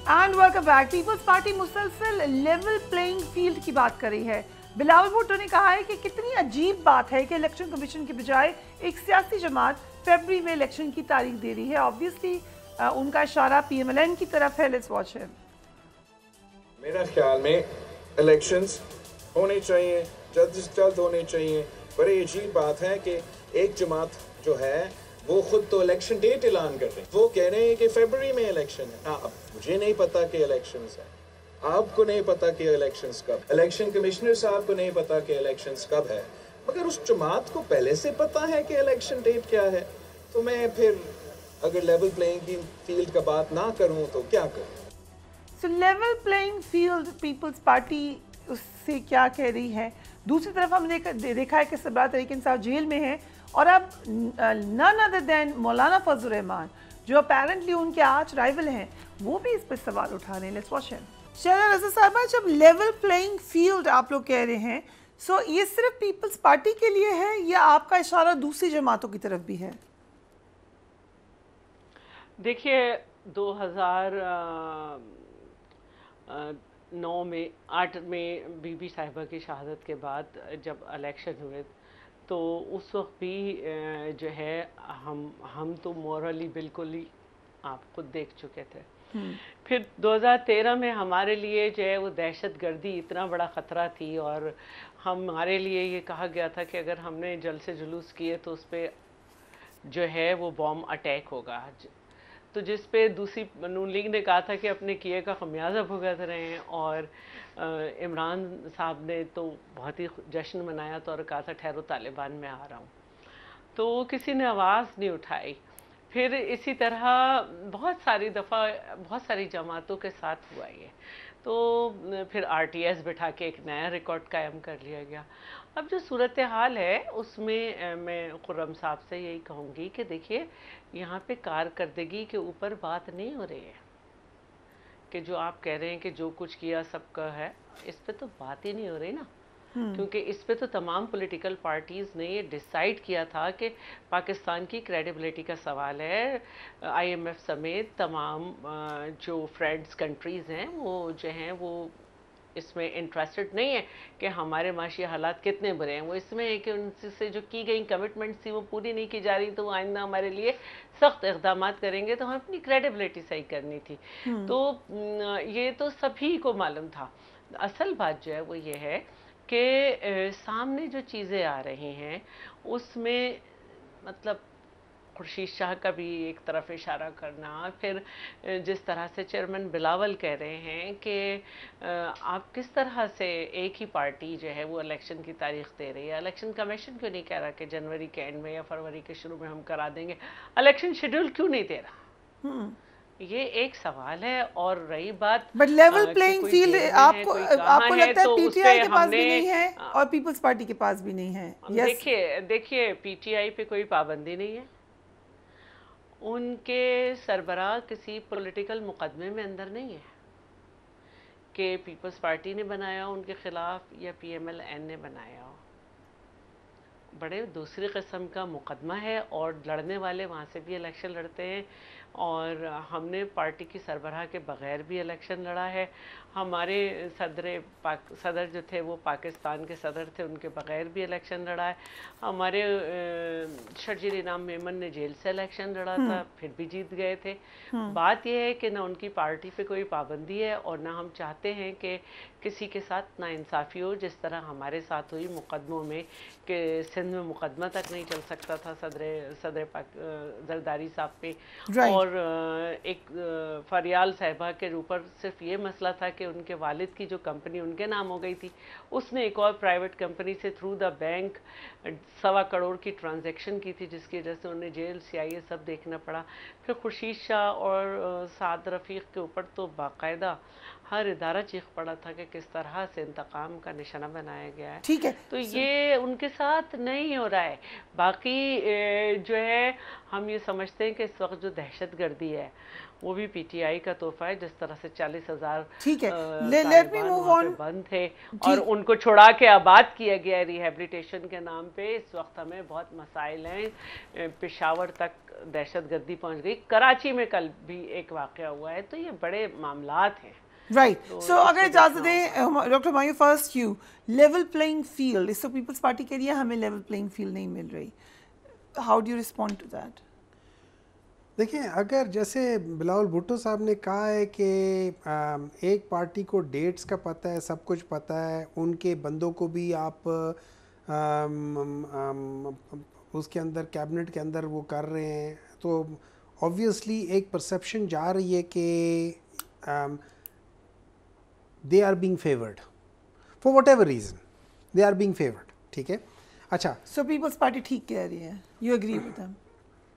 And welcome back. Peoples Party मुसलसल लेवल प्लेइंग फील्ड की बात कर रही है। बिलावल भुट्टो ने कहा है कि कितनी अजीब बात है कि इलेक्शन कमीशन के बजाय एक सियासी जमात फरवरी में इलेक्शन की तारीख दे रही है। ऑब्वियसली उनका इशारा PMLN की तरफ है। Let's watch him. मेरा ख्याल में इलेक्शंस होने चाहिए, जल्द से जल्द होने चाहिए। बड़ी अजीब बात है कि एक जमात जो है वो खुद तो इलेक्शन डेट ऐलान कर रहे हैं। वो कह रहे हैं कि फरवरी में इलेक्शन है। अब मुझे नहीं पता कि इलेक्शंस है, आपको नहीं पता कि इलेक्शंस कब, इलेक्शन कमिश्नर साहब को नहीं पता कि इलेक्शंस कब है, मगर उस जमात को पहले से पता है कि इलेक्शन डेट क्या है। तो मैं फिर अगर लेवल प्लेइंग फील्ड का बात ना करूं तो क्या करूं? So level playing field Peoples Party उससे क्या कह रही है? दूसरी तरफ हमने देखा है कि सबरा तरीक़ साहब जेल में हैं और अब नन अदर देन मौलाना फजल रहमान जो अपेरेंटली उनके आर्च राइवल हैं वो भी इस पर सवाल उठा रहे हैं। Let's watch him. शहरा रज़ा साहबा, जब लेवल प्लेइंग फील्ड आप लोग कह रहे हैं, सो ये सिर्फ पीपल्स पार्टी के लिए है या आपका इशारा दूसरी जमातों की तरफ भी है? देखिए 2009 में 8 में बीबी साहिबा की शहादत के बाद जब इलेक्शन हुए तो उस वक्त भी जो है हम तो मॉरली बिल्कुल ही आप खुद देख चुके थे। फिर 2013 में हमारे लिए जो है वो दहशतगर्दी इतना बड़ा ख़तरा थी और हमारे लिए ये कहा गया था कि अगर हमने जलसे जुलूस किए तो उस पर जो है वो बॉम्ब अटैक होगा। तो जिस पे दूसरी नून लीग ने कहा था कि अपने किए का खमियाजा भुगत रहे हैं और इमरान साहब ने तो बहुत ही जश्न मनाया तो और कहा था ठहरो तालिबान में आ रहा हूँ, तो किसी ने आवाज़ नहीं उठाई। फिर इसी तरह बहुत सारी दफ़ा बहुत सारी जमातों के साथ हुआ ये। तो फिर RTS बिठा के एक नया रिकॉर्ड कायम कर लिया गया। अब जो सूरत हाल है उसमें मैं खुर्रम साहब से यही कहूँगी कि देखिए यहाँ पे कारकर्दगी के ऊपर बात नहीं हो रही है कि जो आप कह रहे हैं कि जो कुछ किया सबका है, इस पे तो बात ही नहीं हो रही ना। क्योंकि इस पे तो तमाम पॉलिटिकल पार्टीज़ ने ये डिसाइड किया था कि पाकिस्तान की क्रेडिबिलिटी का सवाल है। IMF समेत तमाम जो फ्रेंड्स कंट्रीज़ हैं वो जो हैं वो इसमें इंटरेस्टेड नहीं है कि हमारे माशी हालात कितने बुरे हैं। वो इसमें है कि उनसे जो की गई कमिटमेंट्स थी वो पूरी नहीं की जा रही, तो वो आइंदा हमारे लिए सख्त इक़दाम करेंगे तो हमें अपनी क्रेडिबिलिटी सही करनी थी। तो ये तो सभी को मालूम था। असल बात जो है वो ये है कि सामने जो चीज़ें आ रही हैं उसमें मतलब खुर्शीद शाह का भी एक तरफ इशारा करना, फिर जिस तरह से चेयरमैन बिलावल कह रहे हैं कि आप किस तरह से एक ही पार्टी जो है वो इलेक्शन की तारीख दे रही है। इलेक्शन कमीशन क्यों नहीं कह रहा कि जनवरी के एंड में या फरवरी के शुरू में हम करा देंगे? इलेक्शन शेड्यूल क्यों नहीं दे रहा? ये एक सवाल है। और रही बात बट लेवल प्लेइंग फील्ड आपको लगता है PTI के पास भी नहीं है और पीपल्स पार्टी के पास भी नहीं है? देखिए PTI पे कोई पाबंदी नहीं है, उनके सरबराह किसी पॉलिटिकल मुकदमे में अंदर नहीं है कि पीपल्स पार्टी ने बनाया उनके खिलाफ या PMLN ने बनाया हो। बड़े दूसरी किस्म का मुकदमा है और लड़ने वाले वहाँ से भी इलेक्शन लड़ते हैं और हमने पार्टी की सरबराह के बगैर भी इलेक्शन लड़ा है। हमारे सदर जो थे वो पाकिस्तान के सदर थे, उनके बगैर भी इलेक्शन लड़ा है। हमारे शर्जील इनाम मेमन ने जेल से इलेक्शन लड़ा था, फिर भी जीत गए थे। बात यह है कि ना उनकी पार्टी पे कोई पाबंदी है और ना हम चाहते हैं कि किसी के साथ नाइंसाफ़ी हो, जिस तरह हमारे साथ हुई मुकदमों में कि सिंध में मुकदमा तक नहीं चल सकता था सदर जरदारी साहब पे और एक फरियाल साहिबा के ऊपर सिर्फ ये मसला था कि उनके वालिद की जो कंपनी उनके नाम हो गई थी, उसने एक और प्राइवेट कंपनी से थ्रू द बैंक 1.25 करोड़ की ट्रांजैक्शन की थी, जिसकी वजह से उन्हें जेल CIA सब देखना पड़ा। फिर खुर्शीद शाह और साद रफ़ीक के ऊपर तो बाकायदा हर इदारा चीख पड़ा था कि किस तरह से इंतकाम का निशाना बनाया गया है। ठीक है, तो ये उनके साथ नहीं हो रहा है। बाकी जो है हम ये समझते हैं कि इस वक्त जो दहशतगर्दी है वो भी PTI का तोहफा है। जिस तरह से 40,000 ठीक है, लेट मी मूव ऑन बंद थे और उनको छुड़ा के आबाद किया गया रिहेबिलिटेशन के नाम पे। इस वक्त हमें बहुत मसाइल हैं। पेशावर तक दहशतगर्दी पहुंच गई, कराची में कल भी एक वाक़या हुआ है। तो ये बड़े मामलात हैं। राइट, सो अगर इजाज़त दें doctor Humayun, first you level playing field, इससे पीपल्स पार्टी के लिए हमें लेवल प्लेइंग फील्ड नहीं मिल रही, how do you respond to that? देखिए, अगर जैसे बिलावल भुट्टो साहब ने कहा है कि एक पार्टी को डेट्स का पता है, सब कुछ पता है, उनके बंदों को भी आप उसके अंदर कैबिनेट के अंदर वो कर रहे हैं, तो ऑब्वियसली एक परसेप्शन जा रही है कि they are being favoured for whatever reason, they are being favoured. ठीक है, अच्छा, सो पीपल्स पार्टी ठीक कह रही है, यू एग्री विद देम?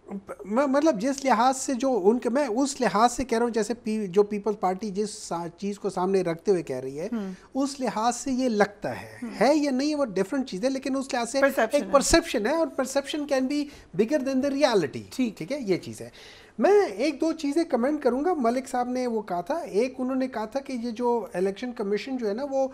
मतलब जिस लिहाज से जो उनके, मैं उस लिहाज से कह रहा हूँ जैसे जो पीपल्स पार्टी जिस चीज़ को सामने रखते हुए कह रही है, उस लिहाज से ये लगता है या नहीं वो डिफरेंट चीज़ है, लेकिन उस लिहाज से एक परसेप्शन है और perception can be bigger than the reality. ठीक है, ये चीज़ है। मैं एक दो चीज़ें कमेंट करूंगा। मलिक साहब ने वो कहा था, एक उन्होंने कहा था कि ये जो इलेक्शन कमीशन जो है ना वो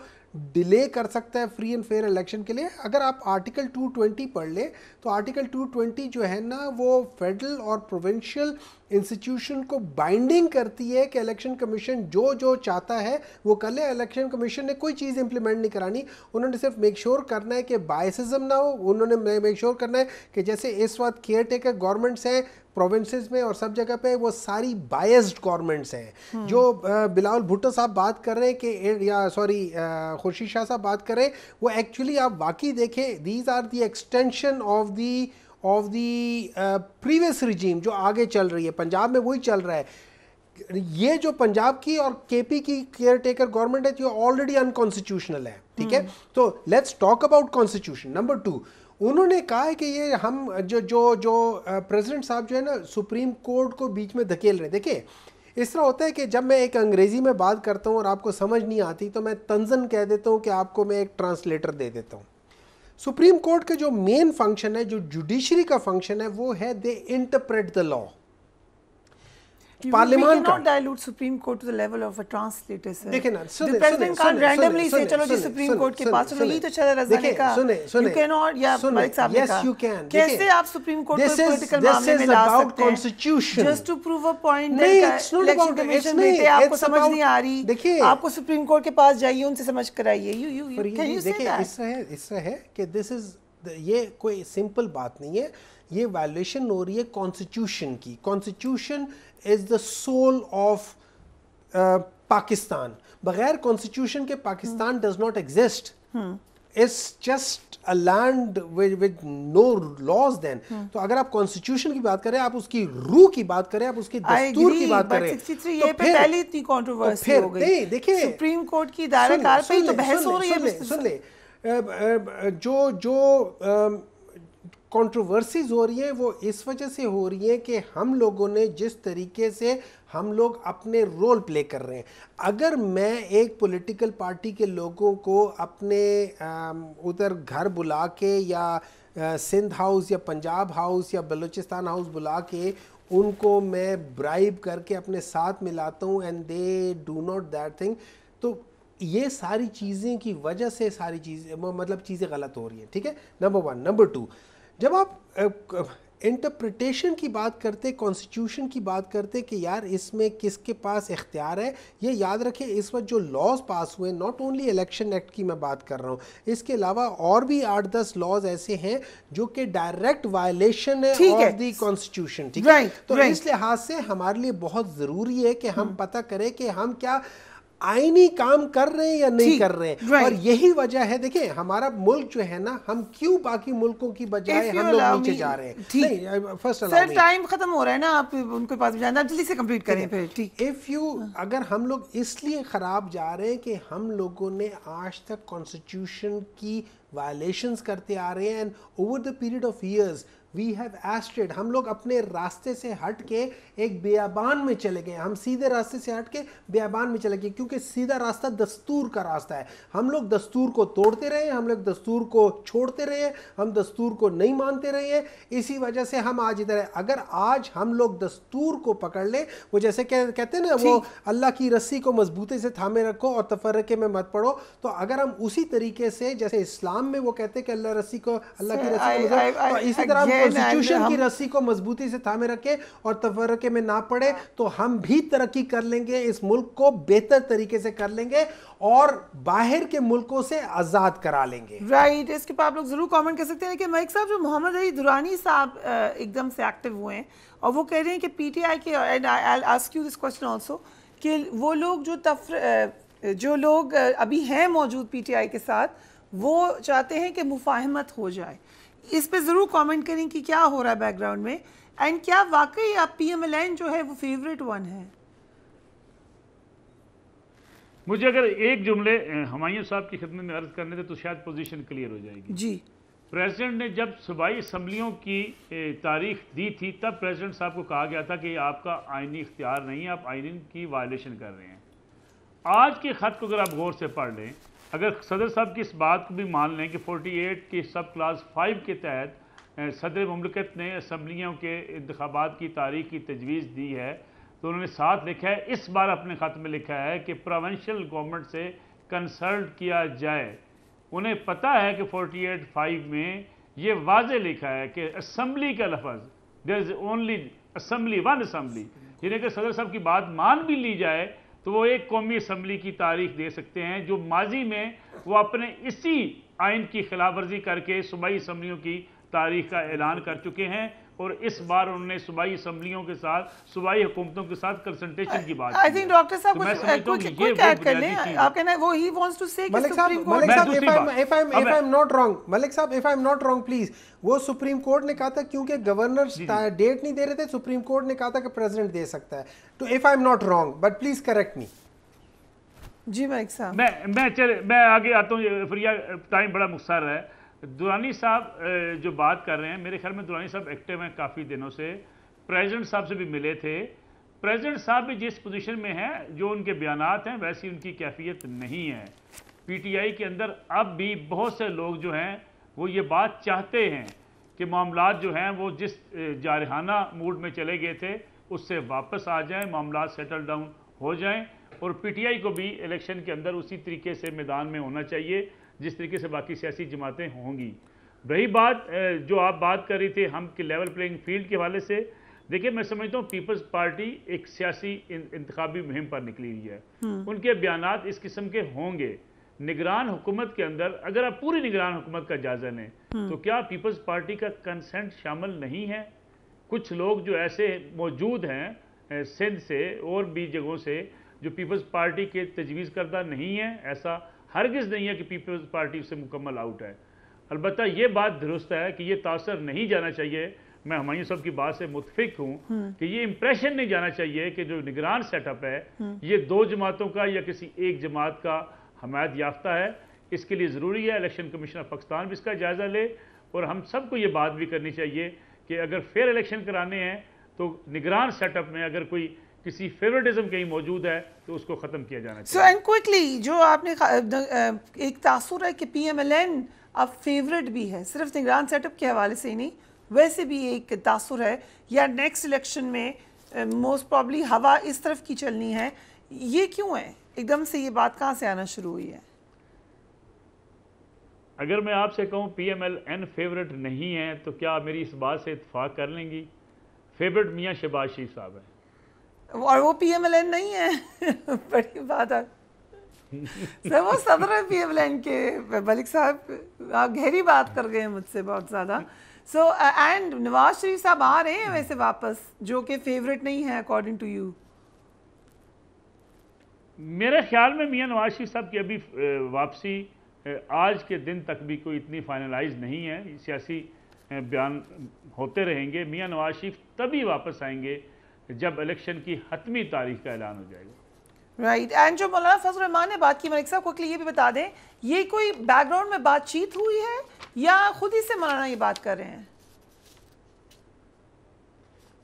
डिले कर सकता है फ्री एंड फेयर इलेक्शन के लिए। अगर आप आर्टिकल 220 पढ़ ले तो आर्टिकल 220 जो है ना वो फेडरल और प्रोविंशियल इंस्टीट्यूशन को बाइंडिंग करती है कि इलेक्शन कमीशन जो चाहता है वो कर ले। इलेक्शन कमीशन ने कोई चीज़ इंप्लीमेंट नहीं करानी, उन्होंने सिर्फ मेक श्योर करना है कि बायसिज्म ना हो। उन्होंने मेक श्योर करना है कि जैसे इस वक्त केयर टेकर गवर्नमेंट्स हैं प्रोविंसेस में और सब जगह पे, वो सारी बायस्ड गवर्नमेंट्स हैं। जो बिलावल भुट्टो साहब बात कर रहे हैं कि या सॉरी खुर्शीद शाह साहब बात कर रहे हैं, वो एक्चुअली आप वाकई देखें, these are the extension of the previous regime जो आगे चल रही है। पंजाब में वही चल रहा है। ये जो पंजाब की और KP की केयर टेकर गवर्नमेंट है जो ऑलरेडी अनकॉन्स्टिट्यूशनल है। ठीक है, तो let's talk about constitution. Number 2, उन्होंने कहा है कि ये हम जो प्रेसिडेंट साहब जो है ना सुप्रीम कोर्ट को बीच में धकेल रहे हैं। देखिए, इस तरह होता है कि जब मैं एक अंग्रेज़ी में बात करता हूँ और आपको समझ नहीं आती तो मैं तंजन कह देता हूँ कि आपको मैं एक ट्रांसलेटर दे देता हूँ। सुप्रीम कोर्ट का जो मेन फंक्शन है, जो जुडिशरी का फंक्शन है, वो है they interpret the law. Parliament का dilute supreme court to the level of a translator sir. देखिए ना, द प्रेसिडेंट कांट रैंडमली से चलो जी सुप्रीम कोर्ट के पास चलो, यही तो चल रहा है का। यू कैन नॉट, या मलिक साहब ने कहा, यस यू कैन, कैसे आप सुप्रीम कोर्ट को पॉलिटिकल मामले में ला सकते हैं just to prove a point that election commission देते आपको समझ नहीं आ रही, देखिए आपको सुप्रीम कोर्ट के पास जाइए, उनसे समझ कर आइए। You can you say that? इससे है कि दिस इज, ये कोई सिंपल बात नहीं है, ये वायलेशन हो रही है कॉन्स्टिट्यूशन की। Constitution is the soul of Pakistan. बगैर कॉन्स्टिट्यूशन के Pakistan does not exist. It's just a land with no laws then. तो अगर आप कॉन्स्टिट्यूशन की बात करें, आप उसकी रूह की बात करें, आप उसकी दस्तूर की बात करें, ये पे पहले इतनी कंट्रोवर्सी हो गई। देखिए सुप्रीम कोर्ट की दायरा कार पे तो बहस हो रही है। सुन ले, जो कंट्रोवर्सीज हो रही है वो इस वजह से हो रही है कि हम लोगों ने जिस तरीके से हम लोग अपने रोल प्ले कर रहे हैं। अगर मैं एक पॉलिटिकल पार्टी के लोगों को अपने उधर घर बुला के, या सिंध हाउस या पंजाब हाउस या बलूचिस्तान हाउस बुला के उनको मैं ब्राइब करके अपने साथ मिलाता हूँ and they do not that thing, तो ये सारी चीज़ें की वजह से सारी चीज़ें मतलब चीज़ें गलत हो रही हैं। ठीक है, नंबर वन। नंबर टू, जब आप इंटरप्रिटेशन की बात करते, कॉन्स्टिट्यूशन की बात करते कि यार इसमें किसके पास इख्तियार है, ये याद रखें इस वक्त जो लॉज पास हुए, नॉट ओनली इलेक्शन एक्ट की मैं बात कर रहा हूँ, इसके अलावा और भी 8-10 लॉज ऐसे हैं जो कि डायरेक्ट वायलेशन है ऑफ द कॉन्स्टिट्यूशन। ठीक है, तो इस लिहाज से हमारे लिए बहुत ज़रूरी है कि हम पता करें कि हम क्या आईनी काम कर रहे हैं या नहीं कर रहे हैं। और यही वजह है, देखिए हमारा मुल्क जो है ना, हम क्यों बाकी मुल्कों की बजाय हम लोग नीचे जा रहे हैं। नहीं, फर्स्ट सर टाइम खत्म हो रहा है ना, आप उनके पास जाना, जल्दी से कंप्लीट करें फिर। ठीक, अगर हम लोग इसलिए खराब जा रहे हैं कि हम लोगों ने आज तक कॉन्स्टिट्यूशन की वायलेशंस करते आ रहे हैं, and over the period of years we have astrayed, हम लोग अपने रास्ते से हट के एक बेयाबान में चले गए। हम सीधे रास्ते से हट के बेयाबान में चले गए, क्योंकि सीधा रास्ता दस्तूर का रास्ता है। हम लोग दस्तूर को तोड़ते रहे, हम लोग दस्तूर को छोड़ते रहे, हम दस्तूर को नहीं मानते रहे हैं, इसी वजह से हम आज इधर है। अगर आज हम लोग दस्तूर को पकड़ ले, वो जैसे कहते हैं ना, वो अल्लाह की रस्सी को मजबूती से थामे रखो और तफर्रके में मत पड़ो, तो अगर हम उसी तरीके से, जैसे इस्लाम में वो कहते हैं कि अल्लाह की रस्सी को, तो इसी तरह कॉन्स्टिट्यूशन की रस्सी को मजबूती से थामे रखे और तफर्रके में ना पड़े, तो हम भी तरक्की कर लेंगे, इस मुल्क को बेहतर तरीके से कर लेंगे और बाहर के मुल्कों से आज़ाद करा लेंगे। राइट, इसके पर आप लोग जरूर कमेंट कर सकते हैं कि मलिक साहब, जो मोहम्मद अली दुरानी साहब एकदम से एक्टिव हुए हैं और वो कह रहे हैं कि पीटीआई के, and I will ask you this question also, कि वो लोग जो लोग अभी हैं मौजूद पीटीआई के साथ, वो चाहते हैं कि मुफाहमत हो जाए। इस पे ज़रूर कमेंट करें कि क्या हो रहा है बैकग्राउंड में, एंड क्या वाकई आप पीएमएलएन जो है वो फेवरेट वन है। मुझे अगर एक जुमले हुमायूं साहब की खिदमत में अर्ज करने थे तो शायद पोजीशन क्लियर हो जाएगी। जी, प्रेसिडेंट ने जब सूबाई असम्बलियों की तारीख दी थी, तब प्रेसिडेंट साहब को कहा गया था कि आपका आइनी इख्तियार नहीं है, आप आइन की वायलेशन कर रहे हैं। आज के ख़त को अगर आप गौर से पढ़ लें, अगर सदर साहब की इस बात को भी मान लें कि 48 की सब क्लास 5 के तहत सदर मुमलिकत ने असम्बलियों के इंतखाबात की तारीख की तजवीज़ दी है, तो उन्होंने साथ लिखा है, इस बार अपने ख़त में लिखा है कि प्रोविंशियल गवर्नमेंट से कंसल्ट किया जाए। उन्हें पता है कि 48(5) में ये वाज़े लिखा है कि असम्बली का लफ्ज़, there is only assembly, one assembly, यानी कि सदर साहब की बात मान भी ली जाए तो वो एक कौमी असम्बली की तारीख दे सकते हैं, जो माजी में वो अपने इसी आइन की खिलाफ वर्जी करके सूबाई असम्बलियों की तारीख का ऐलान कर चुके हैं। और इस बार उन्होंने सूबाई असम्बलियों के साथ, सूबाई हुकूमतों के साथ कंसल्टेशन की बात। आई थिंक डॉक्टर साहब कुछ ऐड कर लें, आप कहना है वो ही वांट्स टू से कि Supreme Court, if I am not wrong, Malik साहब if I am not wrong please, वो सुप्रीम कोर्ट ने कहा था क्योंकि गवर्नर डेट नहीं दे रहे थे, सुप्रीम कोर्ट ने कहा था कि प्रेसिडेंट दे सकता है। तो if I am not wrong, but please correct me. जी मलिक साहब, मैं आगे आता हूँ, फिर टाइम बड़ा मुख्तार है। दुरानी साहब जो बात कर रहे हैं, मेरे ख्याल में दुरानी साहब एक्टिव हैं काफ़ी दिनों से, प्रेसिडेंट साहब से भी मिले थे। प्रेसिडेंट साहब भी जिस पोजीशन में हैं, जो उनके बयानात हैं वैसी उनकी कैफियत नहीं है। पीटीआई के अंदर अब भी बहुत से लोग जो हैं वो ये बात चाहते हैं कि मामलात जो हैं वो जिस जारहाना मूड में चले गए थे उससे वापस आ जाएं, मामलात सेटल डाउन हो जाएं, और पीटीआई को भी इलेक्शन के अंदर उसी तरीके से मैदान में होना चाहिए जिस तरीके से बाकी सियासी जमातें होंगी। रही बात जो आप बात कर रही थे हम कि लेवल प्लेइंग फील्ड के हवाले से, देखिए मैं समझता हूँ पीपल्स पार्टी एक सियासी इंतखाबी मुहिम पर निकली हुई है। उनके बयानात इस किस्म के होंगे। निगरान हुकूमत के अंदर अगर आप पूरी निगरान हुकूमत का जायजा लें तो क्या पीपल्स पार्टी का कंसेंट शामिल नहीं है? कुछ लोग जो ऐसे मौजूद हैं सिंध से और भी जगहों से जो पीपल्स पार्टी के तजवीज़ करदा नहीं है, ऐसा हरगिज़ नहीं है कि पीपल्स पार्टी से मुकम्मल आउट है। अलबत्ता ये बात दुरुस्त है कि ये तासर नहीं जाना चाहिए, मैं हुमायूं साहब की बात से मुतफिक हूँ कि ये इंप्रेशन नहीं जाना चाहिए कि जो निगरान सेटअप है ये दो जमातों का या किसी एक जमात का हमायत याफ्ता है। इसके लिए ज़रूरी है इलेक्शन कमीशन ऑफ पाकिस्तान भी इसका जायज़ा ले, और हम सबको ये बात भी करनी चाहिए कि अगर फेयर इलेक्शन कराने हैं तो निगरान सेटअप में अगर कोई किसी फेवरेटिज्म कहीं मौजूद है तो उसको ख़त्म किया जाना चाहिए। एंड क्विकली जो आपने एक तासुर है कि PMLN अब फेवरेट भी है, सिर्फ निगरान सेटअप के हवाले से ही नहीं, वैसे भी एक तासुर है या नेक्स्ट इलेक्शन में मोस्ट प्रॉब्ली हवा इस तरफ की चलनी है। ये क्यों है? एकदम से ये बात कहाँ से आना शुरू हुई है? अगर मैं आपसे कहूँ PMLN फेवरेट नहीं है तो क्या मेरी इस बात से इत्तेफाक कर लेंगी? फेवरेट मियाँ शहबाज शरीफ साहब हैं और वो PMLN नहीं है। बड़ी बात है सर, वो सदर है PMLN के। मलिक साहब आप गहरी बात कर गए हैं मुझसे बहुत ज़्यादा। सो एंड नवाज शरीफ साहब आ रहे हैं वैसे वापस, जो कि फेवरेट नहीं है अकॉर्डिंग टू यू। मेरे ख्याल में मियाँ नवाज शरीफ साहब की अभी वापसी आज के दिन तक भी कोई इतनी फाइनलाइज नहीं है। सियासी बयान होते रहेंगे। मियाँ नवाज शरीफ तभी वापस आएंगे जब इलेक्शन की हतमी तारीख का ऐलान हो जाएगा। राइट एंड जो मौलाना फजल रहमान ने बात की, मलिक साहब को ये भी बता दें, ये कोई बैकग्राउंड में बातचीत हुई है या खुद ही से मौलाना ये बात कर रहे हैं?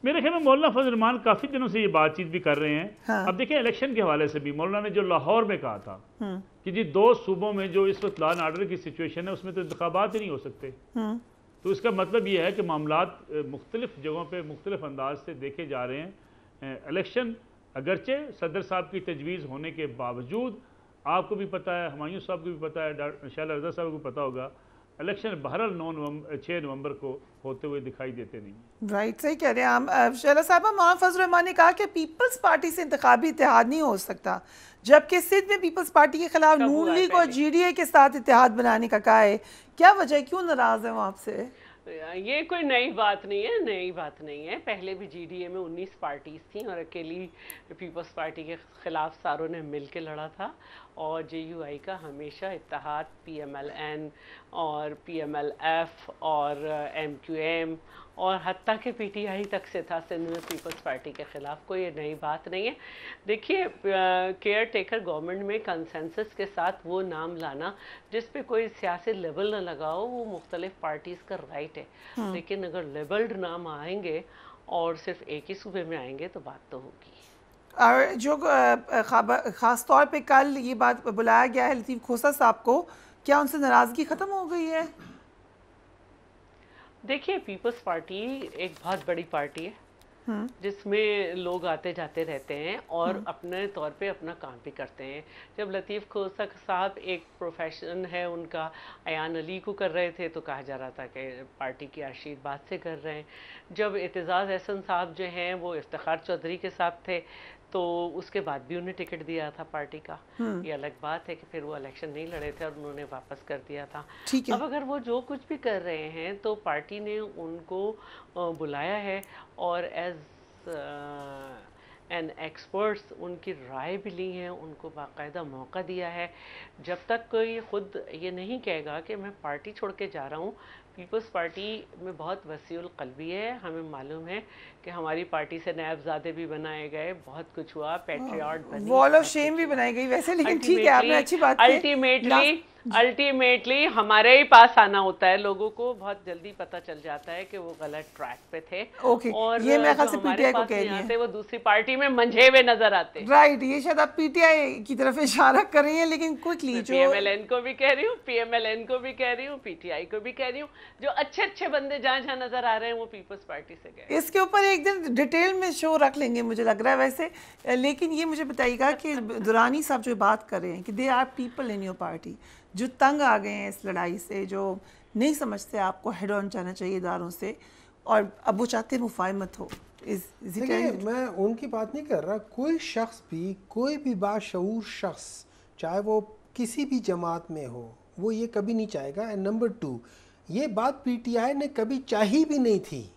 मेरे ख्याल में मौलाना फजल रहमान काफ़ी दिनों से ये बातचीत भी कर रहे हैं। हाँ। अब देखिए इलेक्शन के हवाले से भी मौलाना ने जो लाहौर में कहा था कि जी 2 सूबों में जो इस वक्त लॉ एंड ऑर्डर की सिचुएशन है उसमें तो इंतखाबात ही नहीं हो सकते, तो इसका मतलब ये है कि मामलात मुख्तलिफ जगहों पे मुख्तलिफ अंदाज से देखे जा रहे हैं। इलेक्शन अगरचे सदर साहब की तजवीज़ होने के बावजूद, आपको भी पता है, हुमायूं साहब को भी पता है, शाला रज़ा साहब को पता होगा, इलेक्शन बहरहाल 6 नवंबर को होते हुए दिखाई देते नहीं। राइट, सही कह रहे हैं आप शाला साहब। मौलाना फजल रहमान ने कहा कि पीपल्स पार्टी से इंतखाबी इत्तेहाद नहीं हो सकता, जबकि सिंध में पीपल्स पार्टी के खिलाफ नून लीग और GDA के साथ इत्तेहाद बनाने का कहा है। क्या वजह, क्यों नाराज है वो आपसे? ये कोई नई बात नहीं है, नई बात नहीं है। पहले भी GDA में 19 पार्टीज थी और अकेली पीपल्स पार्टी के खिलाफ सारों ने मिल के लड़ा था, और JUI का हमेशा इत्तेहाद PMLN और PMLF और MQM और हत्ता के PTI तक से था सिंध में पीपल्स पार्टी के ख़िलाफ़। कोई ये नई बात नहीं है। देखिए, केयर टेकर गवर्नमेंट में कंसेंसस के साथ वो नाम लाना जिस पे कोई सियासी लेबल न लगाओ, वो मुख्तलिफ पार्टीज़ का राइट है। लेकिन अगर लेबल्ड नाम आएंगे और सिर्फ एक ही सूबे में आएंगे तो बात तो होगी। और जो ख़ास तौर पे कल ये बात बुलाया गया है लतीफ़ खोसा साहब को, क्या उनसे नाराज़गी ख़त्म हो गई है? देखिए, पीपल्स पार्टी एक बहुत बड़ी पार्टी है जिसमें लोग आते जाते रहते हैं और अपने तौर पे अपना काम भी करते हैं। जब लतीफ़ खोसा साहब एक प्रोफेशन है उनका, अयान अली को कर रहे थे तो कहा जा रहा था कि पार्टी की आशीर्वाद से कर रहे हैं। जब एतजाज़ एहसन साहब जो हैं वो इफ्तिखार चौधरी के साथ थे तो उसके बाद भी उन्हें टिकट दिया था पार्टी का। ये अलग बात है कि फिर वो इलेक्शन नहीं लड़े थे और उन्होंने वापस कर दिया था। अब अगर वो जो कुछ भी कर रहे हैं तो पार्टी ने उनको बुलाया है और एज एन एक्सपर्ट्स उनकी राय भी ली है, उनको बाकायदा मौका दिया है। जब तक कोई ख़ुद ये नहीं कहेगा कि मैं पार्टी छोड़ के जा रहा हूँ। पीपल्स पार्टी में बहुत वसीउल क़ल्बी है। हमें मालूम है कि हमारी पार्टी से नायबजादे भी बनाए गए, बहुत कुछ हुआ, पैट्रियट बनी, वॉल ऑफ शेम भी बनाई गई वैसे, लेकिन ठीक है, आपने अच्छी बात की। अल्टीमेटली हमारे ही पास आना होता है। लोगों को बहुत जल्दी पता चल जाता है कि वो गलत ट्रैक पे थे। और ये मैं ख्याल से PTI को कह रही है वो दूसरी पार्टी में मंझे हुए नजर आते हैं। राइट, ये शायद आप पीटीआई की तरफ इशारा कर रही हैं, लेकिन क्विकली जो पीएमएलएन को भी कह रही हूँ, पीएमएलएन को भी कह रही हूँ, पीटीआई को भी कह रही हूँ, जो अच्छे अच्छे बंदे जहाँ जहाँ नजर आ रहे हैं वो पीपल्स पार्टी से गए। इसके ऊपर एक दिन डिटेल में शो रख लेंगे मुझे लग रहा है वैसे। लेकिन ये मुझे बताइएगा कि दुरानी साहब जो बात कर रहे हैं कि they are people in your party जो तंग आ गए हैं इस लड़ाई से, जो नहीं समझते आपको हेड ऑन जाना चाहिए इदारों से, और अब वो चाहते मुफाहमत हो। देखिए, मैं उनकी बात नहीं कर रहा। कोई शख्स भी, कोई भी बाशऊर शख्स, चाहे वो किसी भी जमात में हो, वो ये कभी नहीं चाहेगा। एंड नंबर 2, ये बात पीटीआई ने कभी चाही भी नहीं थी।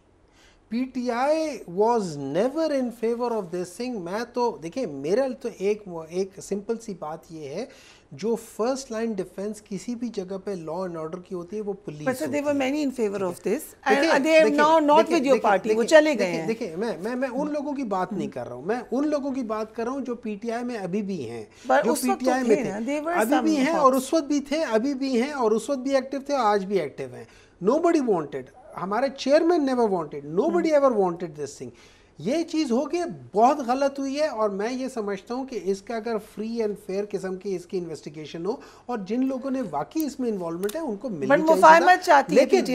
PTI was never in favour of this thing. मैं तो देखिए, मेरा तो एक सिंपल सी बात ये है, जो फर्स्ट लाइन डिफेंस किसी भी जगह पे लॉ एंड ऑर्डर की होती है वो पुलिस होती है। they were many in favor of this and they are now not with your party, वो चले गए हैं। देखिए, मैं उन लोगों की बात नहीं कर रहा हूँ, मैं उन लोगों की बात कर रहा हूँ जो पीटीआई में अभी भी हैं, जो पीटीआई में थे अभी भी हैं, और उस वक्त भी थे, अभी भी हैं, और उस वक्त भी एक्टिव थे और आज भी एक्टिव हैं। नोबडी वांटेड, हमारे chairman never wanted, nobody ever wanted this thing. ये चीज़ हो गई, बहुत गलत हुई है, और मैं ये समझता हूँ कि इसका अगर फ्री एंड फेयर किस्म की इसकी इन्वेस्टिगेशन हो, और जिन लोगों ने वाकई इसमें इन्वॉल्वमेंट है उनको मिलनी चाहिए। मुफाहमत चाहती है लेकिन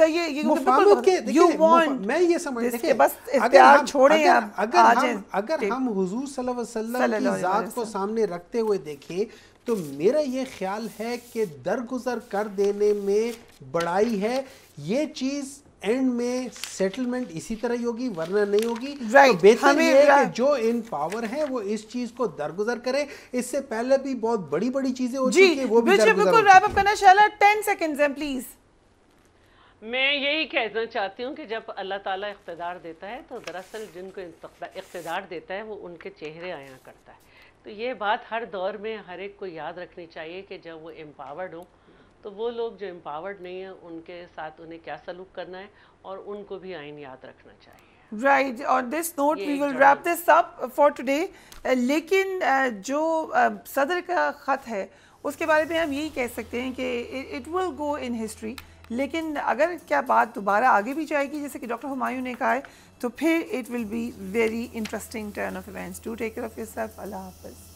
ये मुफाहमत के you want मैं ये समझ, देखिए, बस इख्तियार छोड़ें, अगर हम हुजूर सल्लल्लाहु अलैहि वसल्लम की ज़ात को सामने रखते हुए देखें, तो मेरा ये ख्याल है कि दरगुजर कर देने में बड़ाई है। ये चीज़ एंड में सेटलमेंट इसी तरह ही होगी, वरना नहीं होगी। तो बेहतर ये है कि जो इन पावर है वो इस चीज को दरगुजर करे। इससे पहले भी बहुत बड़ी बड़ी चीजें हो चुकी हैं, वो भी बिल्कुल रैप अप करना। शाला 10 सेकंड्स हैं प्लीज। मैं यही कहना चाहती हूँ कि जब अल्लाह ताला इख्तिदार देता है तो दरअसल जिनको इख्तिदार देता है वो उनके चेहरे आया करता है। तो ये बात हर दौर में हर एक को याद रखनी चाहिए कि जब वो एम्पावर्ड हो तो वो लोग जो एम्पावर्ड नहीं है उनके साथ उन्हें क्या सलूक करना है, और उनको भी आइन याद रखना चाहिए। Right, on this note we will wrap this up for today. लेकिन जो सदर का ख़त है उसके बारे में हम यही कह सकते हैं कि it will go in history, लेकिन अगर क्या बात दोबारा आगे भी जाएगी जैसे कि डॉक्टर हुमायूं ने कहा है, तो फिर it will be very interesting turn of events. Do take care of yourself. अल्लाह हाफ़िज़।